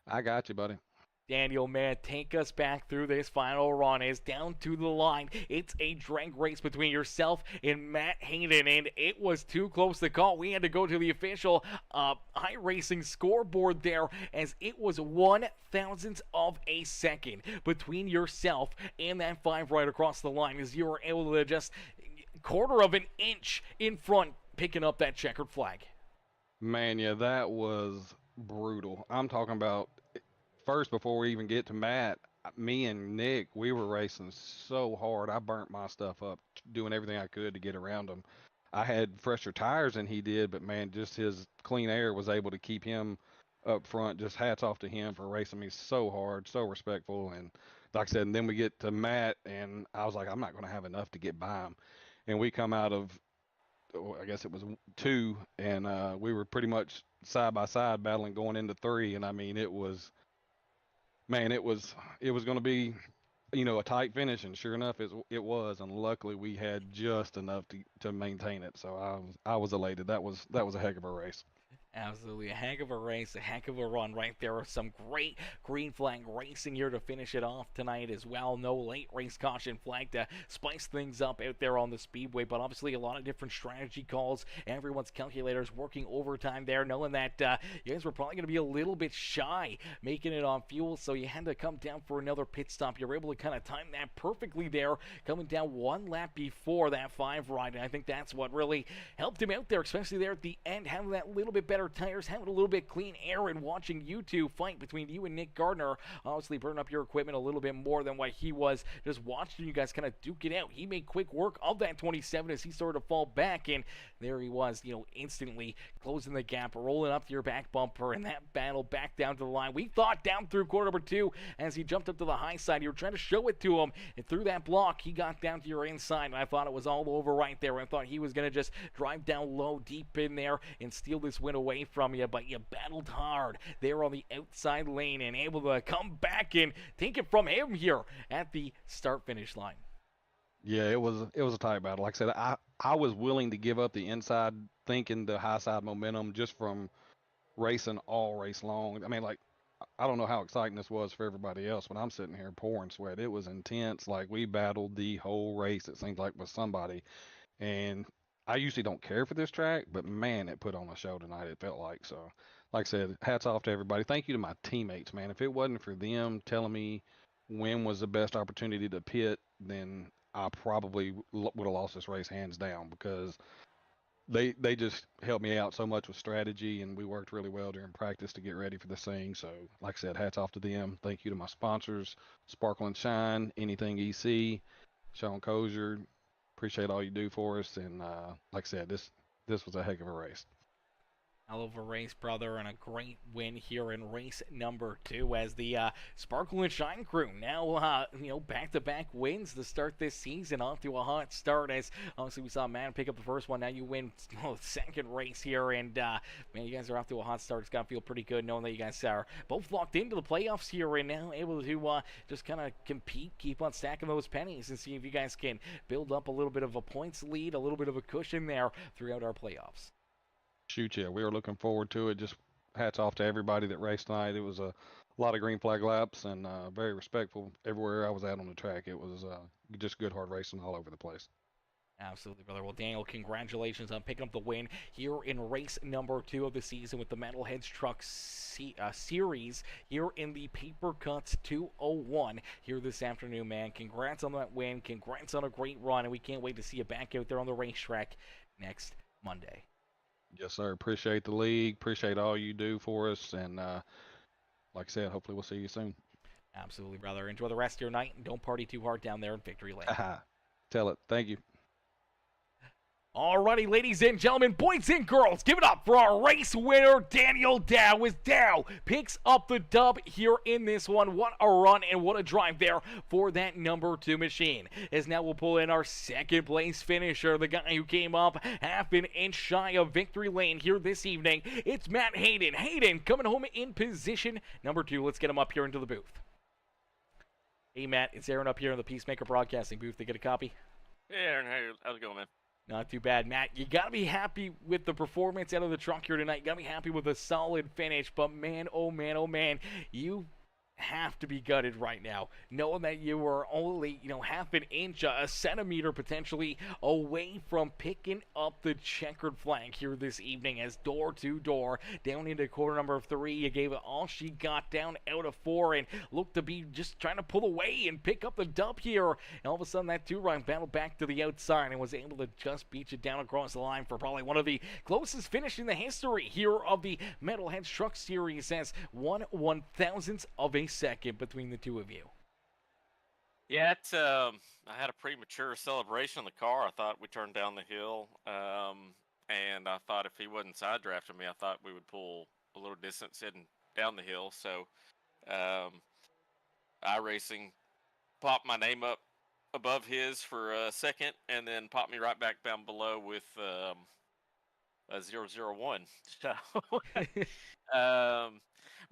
I got you, buddy. Daniel, man, take us back through this final run. It's down to the line. It's a drag race between yourself and Matt Hayden, and it was too close to call. We had to go to the official iRacing scoreboard there, as it was 1/1000th of a second between yourself and that 5 right across the line, as you were able to just quarter of an inch in front, picking up that checkered flag. Man, yeah, that was brutal. I'm talking about... First, before we even get to Matt, me and Nick, we were racing so hard. I burnt my stuff up, doing everything I could to get around him. I had fresher tires than he did, but man, just his clean air was able to keep him up front. Just hats off to him for racing me so hard, so respectful. And like I said, and then we get to Matt, and I was like, I'm not going to have enough to get by him. And we come out of, I guess it was 2, and we were pretty much side by side battling going into 3. And I mean, it was... Man, it was going to be, you know, a tight finish, and sure enough, it was. And luckily, we had just enough to maintain it. So I was elated. That was a heck of a race. Absolutely a heck of a race, a heck of a run right there. Some great green flag racing here to finish it off tonight as well. No late race caution flag to spice things up out there on the speedway, but obviously a lot of different strategy calls. Everyone's calculators working overtime there, knowing that you guys were probably going to be a little bit shy making it on fuel, so you had to come down for another pit stop. You were able to kind of time that perfectly there, coming down 1 lap before that 5 ride, and I think that's what really helped him out there, especially there at the end, having that little bit better tires, having a little bit clean air, and watching you two fight between you and Nick Gardner. Obviously burn up your equipment a little bit more than what he was, just watching you guys kind of duke it out. He made quick work of that 27 as he started to fall back, and there he was, you know, instantly closing the gap, rolling up to your back bumper, and that battle back down to the line. We thought down through quarter number 2 as he jumped up to the high side. You were trying to show it to him, and through that block, he got down to your inside, and I thought it was all over right there. I thought he was going to just drive down low, deep in there, and steal this win away from you, but you battled hard there on the outside lane and able to come back and take it from him here at the start-finish line. Yeah, it was a tight battle. Like I said, I was willing to give up the inside, thinking the high side momentum just from racing all race long. I mean, like I don't know how exciting this was for everybody else, but I'm sitting here pouring sweat. It was intense. Like we battled the whole race. It seems like with somebody, and I usually don't care for this track, but man, it put on a show tonight. It felt like so. Like I said, hats off to everybody. Thank you to my teammates, man. If it wasn't for them telling me when was the best opportunity to pit, then I probably would have lost this race hands down because they just helped me out so much with strategy, and we worked really well during practice to get ready for this thing. So, like I said, hats off to them. Thank you to my sponsors, Sparkle and Shine, Anything EC, Sean Kozier. Appreciate all you do for us. And like I said, this was a heck of a race. Hell of a race, brother, and a great win here in race number 2 as the Sparkle and Shine crew now, back-to-back wins to start this season, off to a hot start. As obviously we saw Matt pick up the first one, now you win the second race here, and man, you guys are off to a hot start. It's got to feel pretty good knowing that you guys are both locked into the playoffs here and now able to just kind of compete, keep on stacking those pennies, and see if you guys can build up a little bit of a points lead, a little bit of a cushion there throughout our playoffs. Shoot, yeah, we were looking forward to it. Just hats off to everybody that raced tonight. It was a lot of green flag laps and very respectful everywhere I was at on the track. It was just good hard racing all over the place. Absolutely, brother. Well, Daniel, congratulations on picking up the win here in race number 2 of the season with the Metalheads Truck Series here in the Papercutz 201 here this afternoon, man. Congrats on that win. Congrats on a great run, and we can't wait to see you back out there on the racetrack next Monday. Yes, sir. Appreciate the league. Appreciate all you do for us. And like I said, hopefully we'll see you soon. Absolutely, brother. Enjoy the rest of your night, and don't party too hard down there in Victory Lane. Tell it. Thank you. Alrighty, ladies and gentlemen, boys and girls, give it up for our race winner, Daniel Dow, as Dow picks up the dub here in this one. What a run and what a drive there for that number 2 machine. As now we'll pull in our second place finisher, the guy who came up half an inch shy of victory lane here this evening. It's Matt Hayden. Hayden coming home in position number 2. Let's get him up here into the booth. Hey, Matt, it's Aaron up here in the Peacemaker Broadcasting booth. They get a copy? Hey, Aaron, how's it going, man? Not too bad, Matt. You got to be happy with the performance out of the truck here tonight. You got to be happy with a solid finish. But man, oh man, you have to be gutted right now, knowing that you were only, half an inch, a centimeter potentially away from picking up the checkered flag here this evening. As door to door down into quarter number 3, you gave it all she got down out of 4 and looked to be just trying to pull away and pick up the dub here. And all of a sudden that 2-run battled back to the outside and was able to just beat you down across the line for probably one of the closest finish in the history here of the Metalheads Truck Series, as 1/1000th of a second between the two of you. Yeah, I had a premature celebration in the car. I thought we turned down the hill, and I thought if he wasn't side drafting me, I thought we would pull a little distance heading down the hill. So, iRacing popped my name up above his for a second, and then popped me right back down below with a 001. So,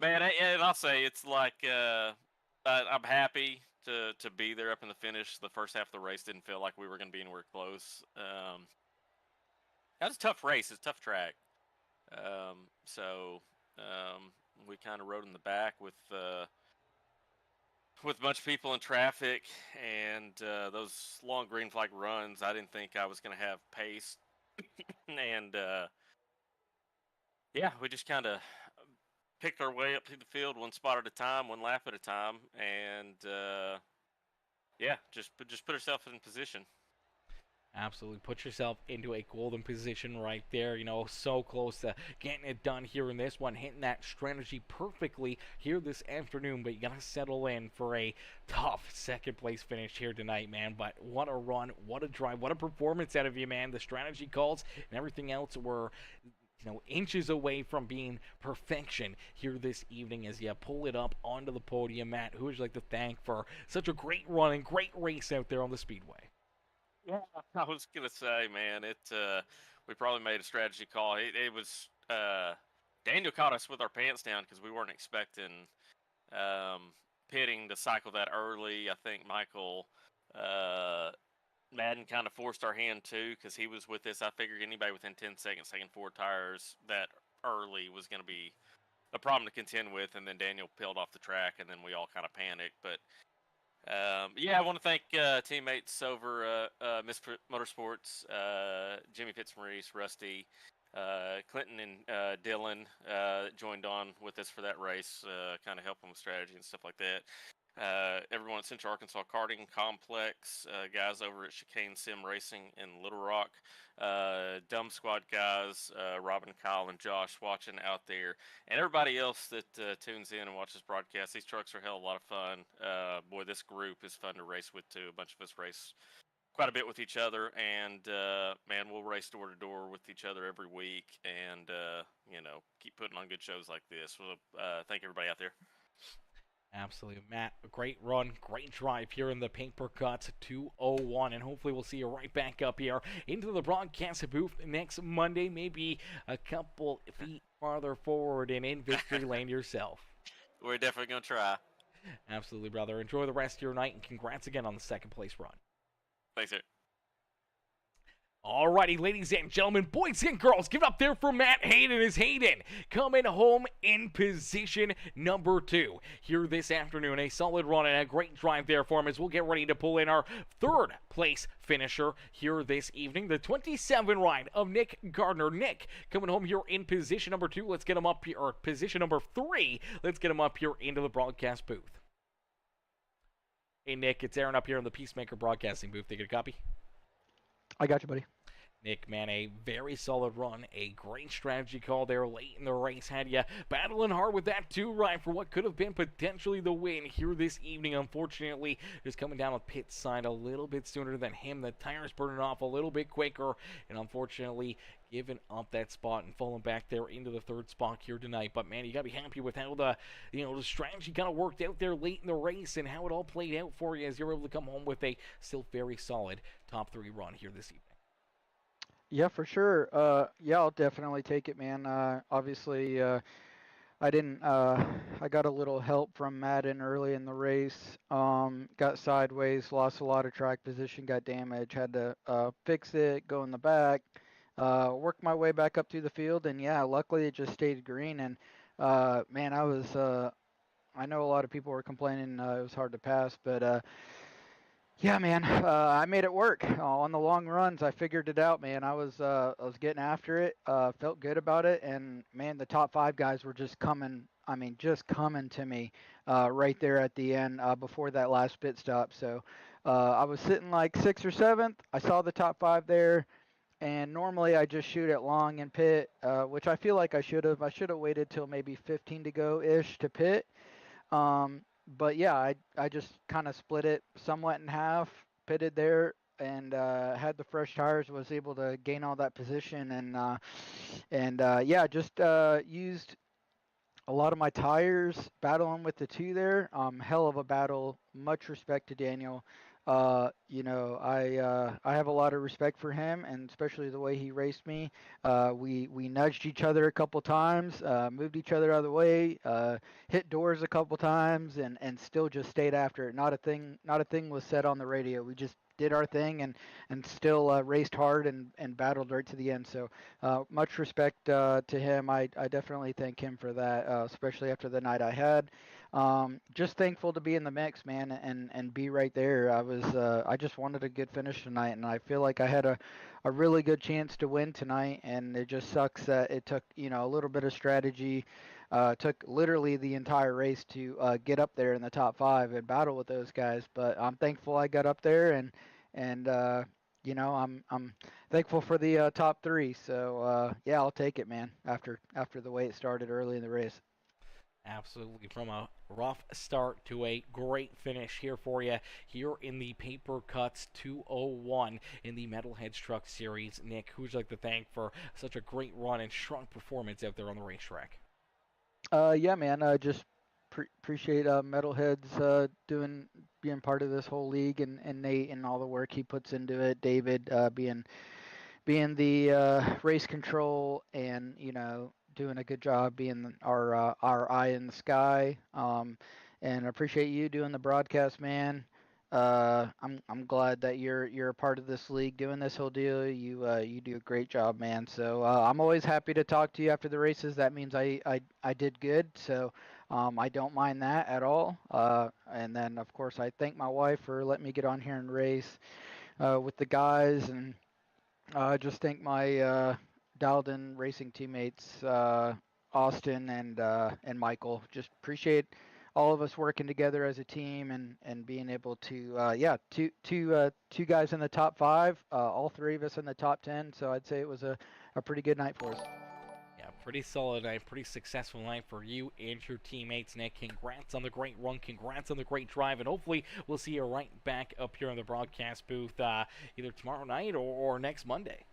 man, and I'll say it's like I'm happy to be there up in the finish. The first half of the race didn't feel like we were going to be anywhere close. That was a tough race. It's a tough track. So we kind of rode in the back with a bunch of people in traffic, and those long green flag runs. I didn't think I was going to have pace, and yeah, we just kind of picked our way up through the field one spot at a time, one lap at a time, and yeah, just put ourselves in position. Absolutely. Put yourself into a golden position right there. So close to getting it done here in this one. Hitting that strategy perfectly here this afternoon. But you got to settle in for a tough second place finish here tonight, man. But what a run. What a drive. What a performance out of you, man. The strategy calls and everything else were inches away from being perfection here this evening as you pull it up onto the podium. Matt, who would you like to thank for such a great run and great race out there on the Speedway? Yeah, I was gonna say, man, we probably made a strategy call. It was Daniel caught us with our pants down because we weren't expecting pitting to cycle that early. I think Michael Madden kind of forced our hand too because he was with us. I figured anybody within 10 seconds taking 4 tires that early was going to be a problem to contend with, and then Daniel peeled off the track, and then we all kind of panicked. But yeah, I want to thank teammates over Miss Motorsports, Jimmy Fitzmaurice, Rusty, Clinton, and Dylan joined on with us for that race, kind of helping with strategy and stuff like that. Everyone at Central Arkansas Karting Complex, guys over at Chicane Sim Racing in Little Rock, Dumb Squad guys, Robin, Kyle, and Josh watching out there, and everybody else that tunes in and watches broadcasts. These trucks are a hell of a lot of fun. Boy, this group is fun to race with too. A bunch of us race quite a bit with each other, and man, we'll race door to door with each other every week, and keep putting on good shows like this. Well, thank everybody out there. Absolutely, Matt. A great run, great drive here in the Papercutz 201, and hopefully we'll see you right back up here into the broadcast booth next Monday, maybe a couple feet farther forward and in victory lane yourself. We're definitely going to try. Absolutely, brother. Enjoy the rest of your night, and congrats again on the second place run. Thanks, sir. Alrighty, ladies and gentlemen, boys and girls, give it up there for Matt Hayden as Hayden coming home in position number 2 here this afternoon. A solid run and a great drive there for him as we'll get ready to pull in our third place finisher here this evening. The 27 ride of Nick Gardner. Nick coming home here in position number 2. Let's get him up here, or position number 3. Let's get him up here into the broadcast booth. Hey, Nick, it's Aaron up here in the Peacemaker broadcasting booth. They get a copy? I got you, buddy. Nick, man, a very solid run, a great strategy call there late in the race. Had you battling hard with that 2 ride for what could have been potentially the win here this evening. Unfortunately, just coming down on pit side a little bit sooner than him. The tires burning off a little bit quicker, and unfortunately giving up that spot and falling back there into the 3rd spot here tonight. But man, you gotta be happy with how the strategy kind of worked out there late in the race and how it all played out for you as you're able to come home with a still very solid top 3 run here this evening. Yeah, for sure. Yeah, I'll definitely take it, man. Obviously, I didn't. I got a little help from Madden early in the race. Got sideways, lost a lot of track position, got damaged. Had to fix it, go in the back, work my way back up through the field, and yeah, luckily it just stayed green. And man, I was. I know a lot of people were complaining it was hard to pass, but yeah, man, I made it work. On the long runs, I figured it out, man. I was getting after it, felt good about it, and man, the top 5 guys were just coming. I mean, just coming to me right there at the end before that last pit stop. So I was sitting like 6th or 7th. I saw the top 5 there, and normally I just shoot it long and pit, which I feel like I should have. I should have waited till maybe 15 to go ish to pit. But yeah, I just kind of split it somewhat in half, pitted there, and had the fresh tires, was able to gain all that position, and yeah, just used a lot of my tires, battling with the 2 there. Hell of a battle. Much respect to Daniel. I have a lot of respect for him, and especially the way he raced me. We nudged each other a couple times, moved each other out of the way, hit doors a couple times, and still just stayed after it. Not a thing was said on the radio. We just did our thing and still raced hard and battled right to the end. So much respect to him. I definitely thank him for that, especially after the night I had. Just thankful to be in the mix, man, and be right there. I just wanted a good finish tonight, and I feel like I had a really good chance to win tonight, and it just sucks that it took, a little bit of strategy, took literally the entire race to get up there in the top 5 and battle with those guys. But I'm thankful I got up there, and I'm thankful for the top 3. So yeah, I'll take it, man. After the way it started early in the race. Absolutely, from a rough start to a great finish here for you here in the Papercutz 201 in the Metalheads Truck Series. Nick, who would you like to thank for such a great run and strong performance out there on the racetrack? Yeah, man, just appreciate Metalheads being part of this whole league, and Nate and all the work he puts into it. David being the race control, and doing a good job being our eye in the sky. And I appreciate you doing the broadcast, man. I'm glad that you're a part of this league doing this whole deal. You do a great job, man. So I'm always happy to talk to you after the races. That means I did good. So I don't mind that at all. And then of course I thank my wife for letting me get on here and race with the guys, and just thank my dialed in racing teammates, Austin and Michael. Just appreciate all of us working together as a team, and being able to two guys in the top 5, all 3 of us in the top 10. So I'd say it was a pretty good night for us. Yeah, pretty solid night, pretty successful night for you and your teammates, Nick. Congrats on the great run, congrats on the great drive, and hopefully we'll see you right back up here in the broadcast booth either tomorrow night or next Monday.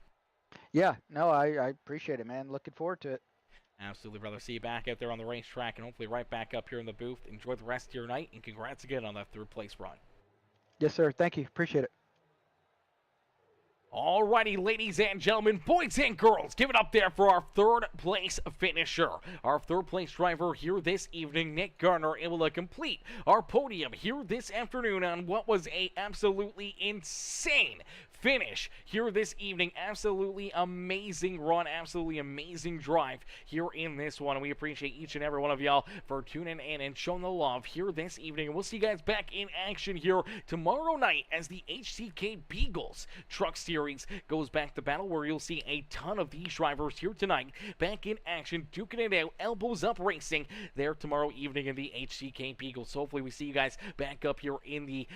Yeah, no, I appreciate it, man. Looking forward to it. Absolutely, brother. See you back out there on the racetrack, and hopefully right back up here in the booth. Enjoy the rest of your night, and congrats again on that 3rd place run. Yes, sir. Thank you. Appreciate it. Alrighty, ladies and gentlemen, boys and girls, give it up there for our 3rd place finisher. Our 3rd place driver here this evening, Nick Garner, able to complete our podium here this afternoon on what was a absolutely insane finish here this evening. Absolutely amazing run, absolutely amazing drive here in this one. And we appreciate each and every one of y'all for tuning in and showing the love here this evening. And we'll see you guys back in action here tomorrow night as the HCK Beagles Truck Series goes back to battle, where you'll see a ton of these drivers here tonight back in action, duking it out, elbows up racing there tomorrow evening in the HCK Beagles. So hopefully we see you guys back up here in the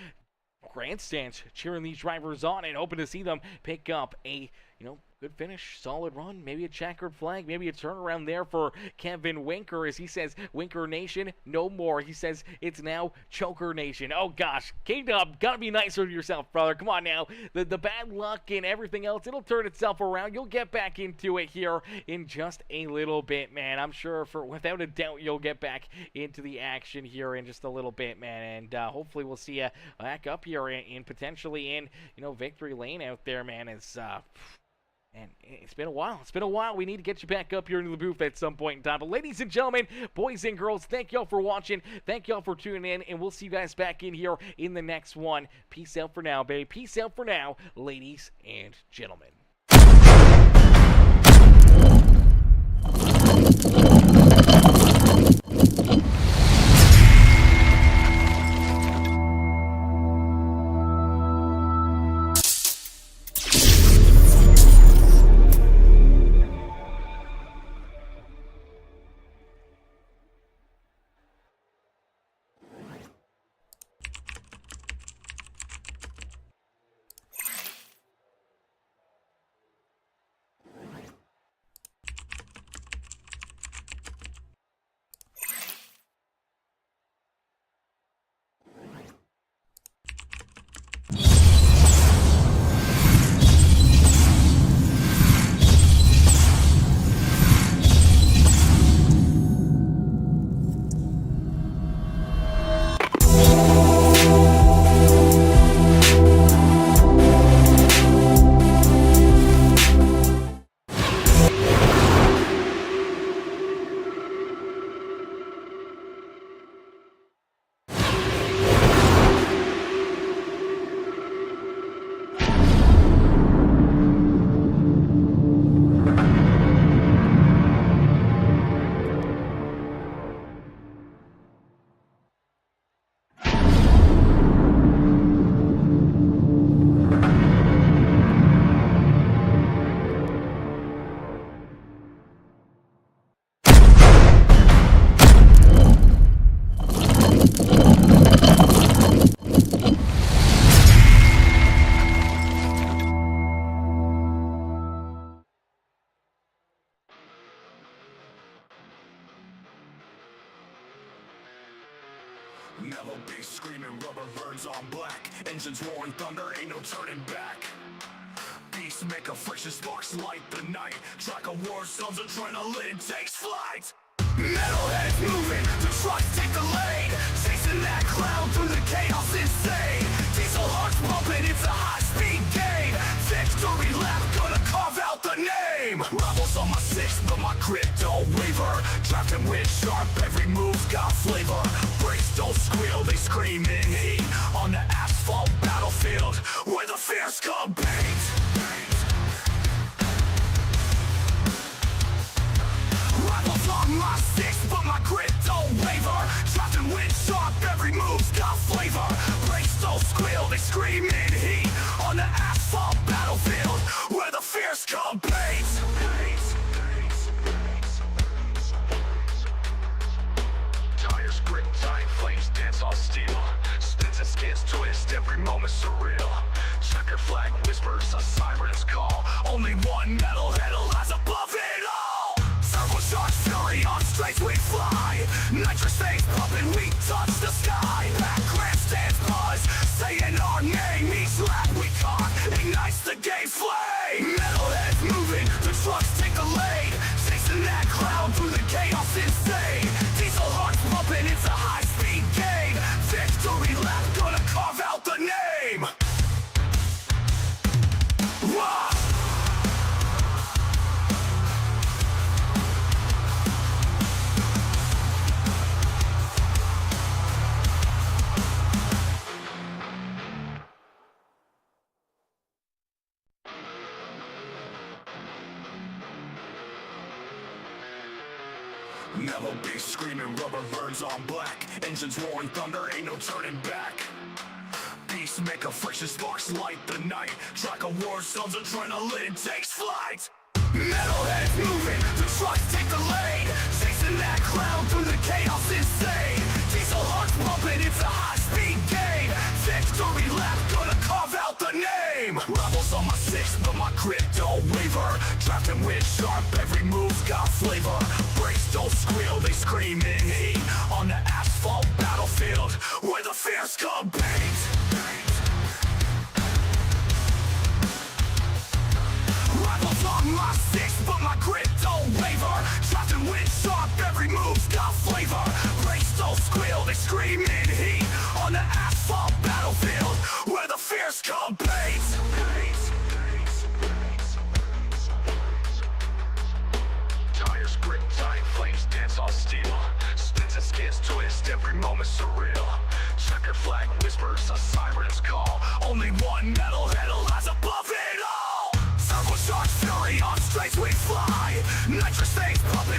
grandstands cheering these drivers on, and hoping to see them pick up a good finish, solid run, maybe a checkered flag, maybe a turnaround there for Kevin Winker, as he says, Winker Nation, no more. He says it's now Choker Nation. Oh gosh, K-Dub, gotta be nicer to yourself, brother. Come on now. The bad luck and everything else, it'll turn itself around. You'll get back into it here in just a little bit, man. I'm sure without a doubt you'll get back into the action here in just a little bit, man. And hopefully we'll see you back up here in potentially in victory lane out there, man. And it's been a while. It's been a while. We need to get you back up here into the booth at some point in time. But ladies and gentlemen, boys and girls, thank y'all for watching. Thank y'all for tuning in. And we'll see you guys back in here in the next one. Peace out for now, babe. Peace out for now, ladies and gentlemen. Mellow bass screaming, rubber birds on black. Engines roaring thunder, ain't no turning back. Beast make a friction, sparks light the night. Track of war sounds, adrenaline takes flight. Metalheads moving, the trucks take the lead. Chasing that cloud through the chaos insane. Diesel hearts pumping, it's a high-speed game. Victory lap, gonna carve out the name. name. Rebels on my six, but my grit don't waver. Drafting with sharp, every move's got flavor. Brakes don't squeal, they scream in heat. On the asphalt battlefield, where the fierce compete. Rebels on my six, but my grit don't waver. Drafting with sharp, every move's got flavor. Brakes don't squeal, they scream in heat. On the asphalt battlefield, where the fierce compete. Tires grip tight, flames dance on steel. Spins and skids twist, every moment surreal. Checker flag whispers, a siren's call. Only one metalhead lies above it all. Turbocharged fury on straights we fly. Nitrous things pumping, we touch the sky. Back grandstands buzz, saying our name. Each lap we caught ignites the gate flame. Metalheads moving, the trucks take the lead. Chasing that cloud through the chaos insane. Diesel hearts pumping, it's a high-speed game. Victory lap, gonna carve out the name. Wah! Mellow beast screaming, rubber burns on black. Engines roaring thunder, ain't no turning back. Beast make a friction, sparks light the night. Track of war stones, adrenaline takes flight. Metalheads moving, the trucks take the lead. Chasing that cloud through the chaos insane. Diesel hearts pumping, it's a high-speed game. Victory lap, gonna carve out the name. Rebels on my six, but my grit don't waver. Drafting with sharp, every move's got flavor. Brakes don't squeal, they scream in heat. On the asphalt battlefield, where the fierce compete. Rebels on my six, but my grit don't waver. Drafting with sharp, every move's got flavor. Brakes don't squeal, they scream in heat. On the asphalt battlefield, where the fierce compete. Tires grip tight, flames dance on steel. Spins and skids twist, every moment surreal. Checker flag whispers, a siren's call. Only one metalhead lies above it all. Turbocharged fury on straights we fly. Nitrous things pumping.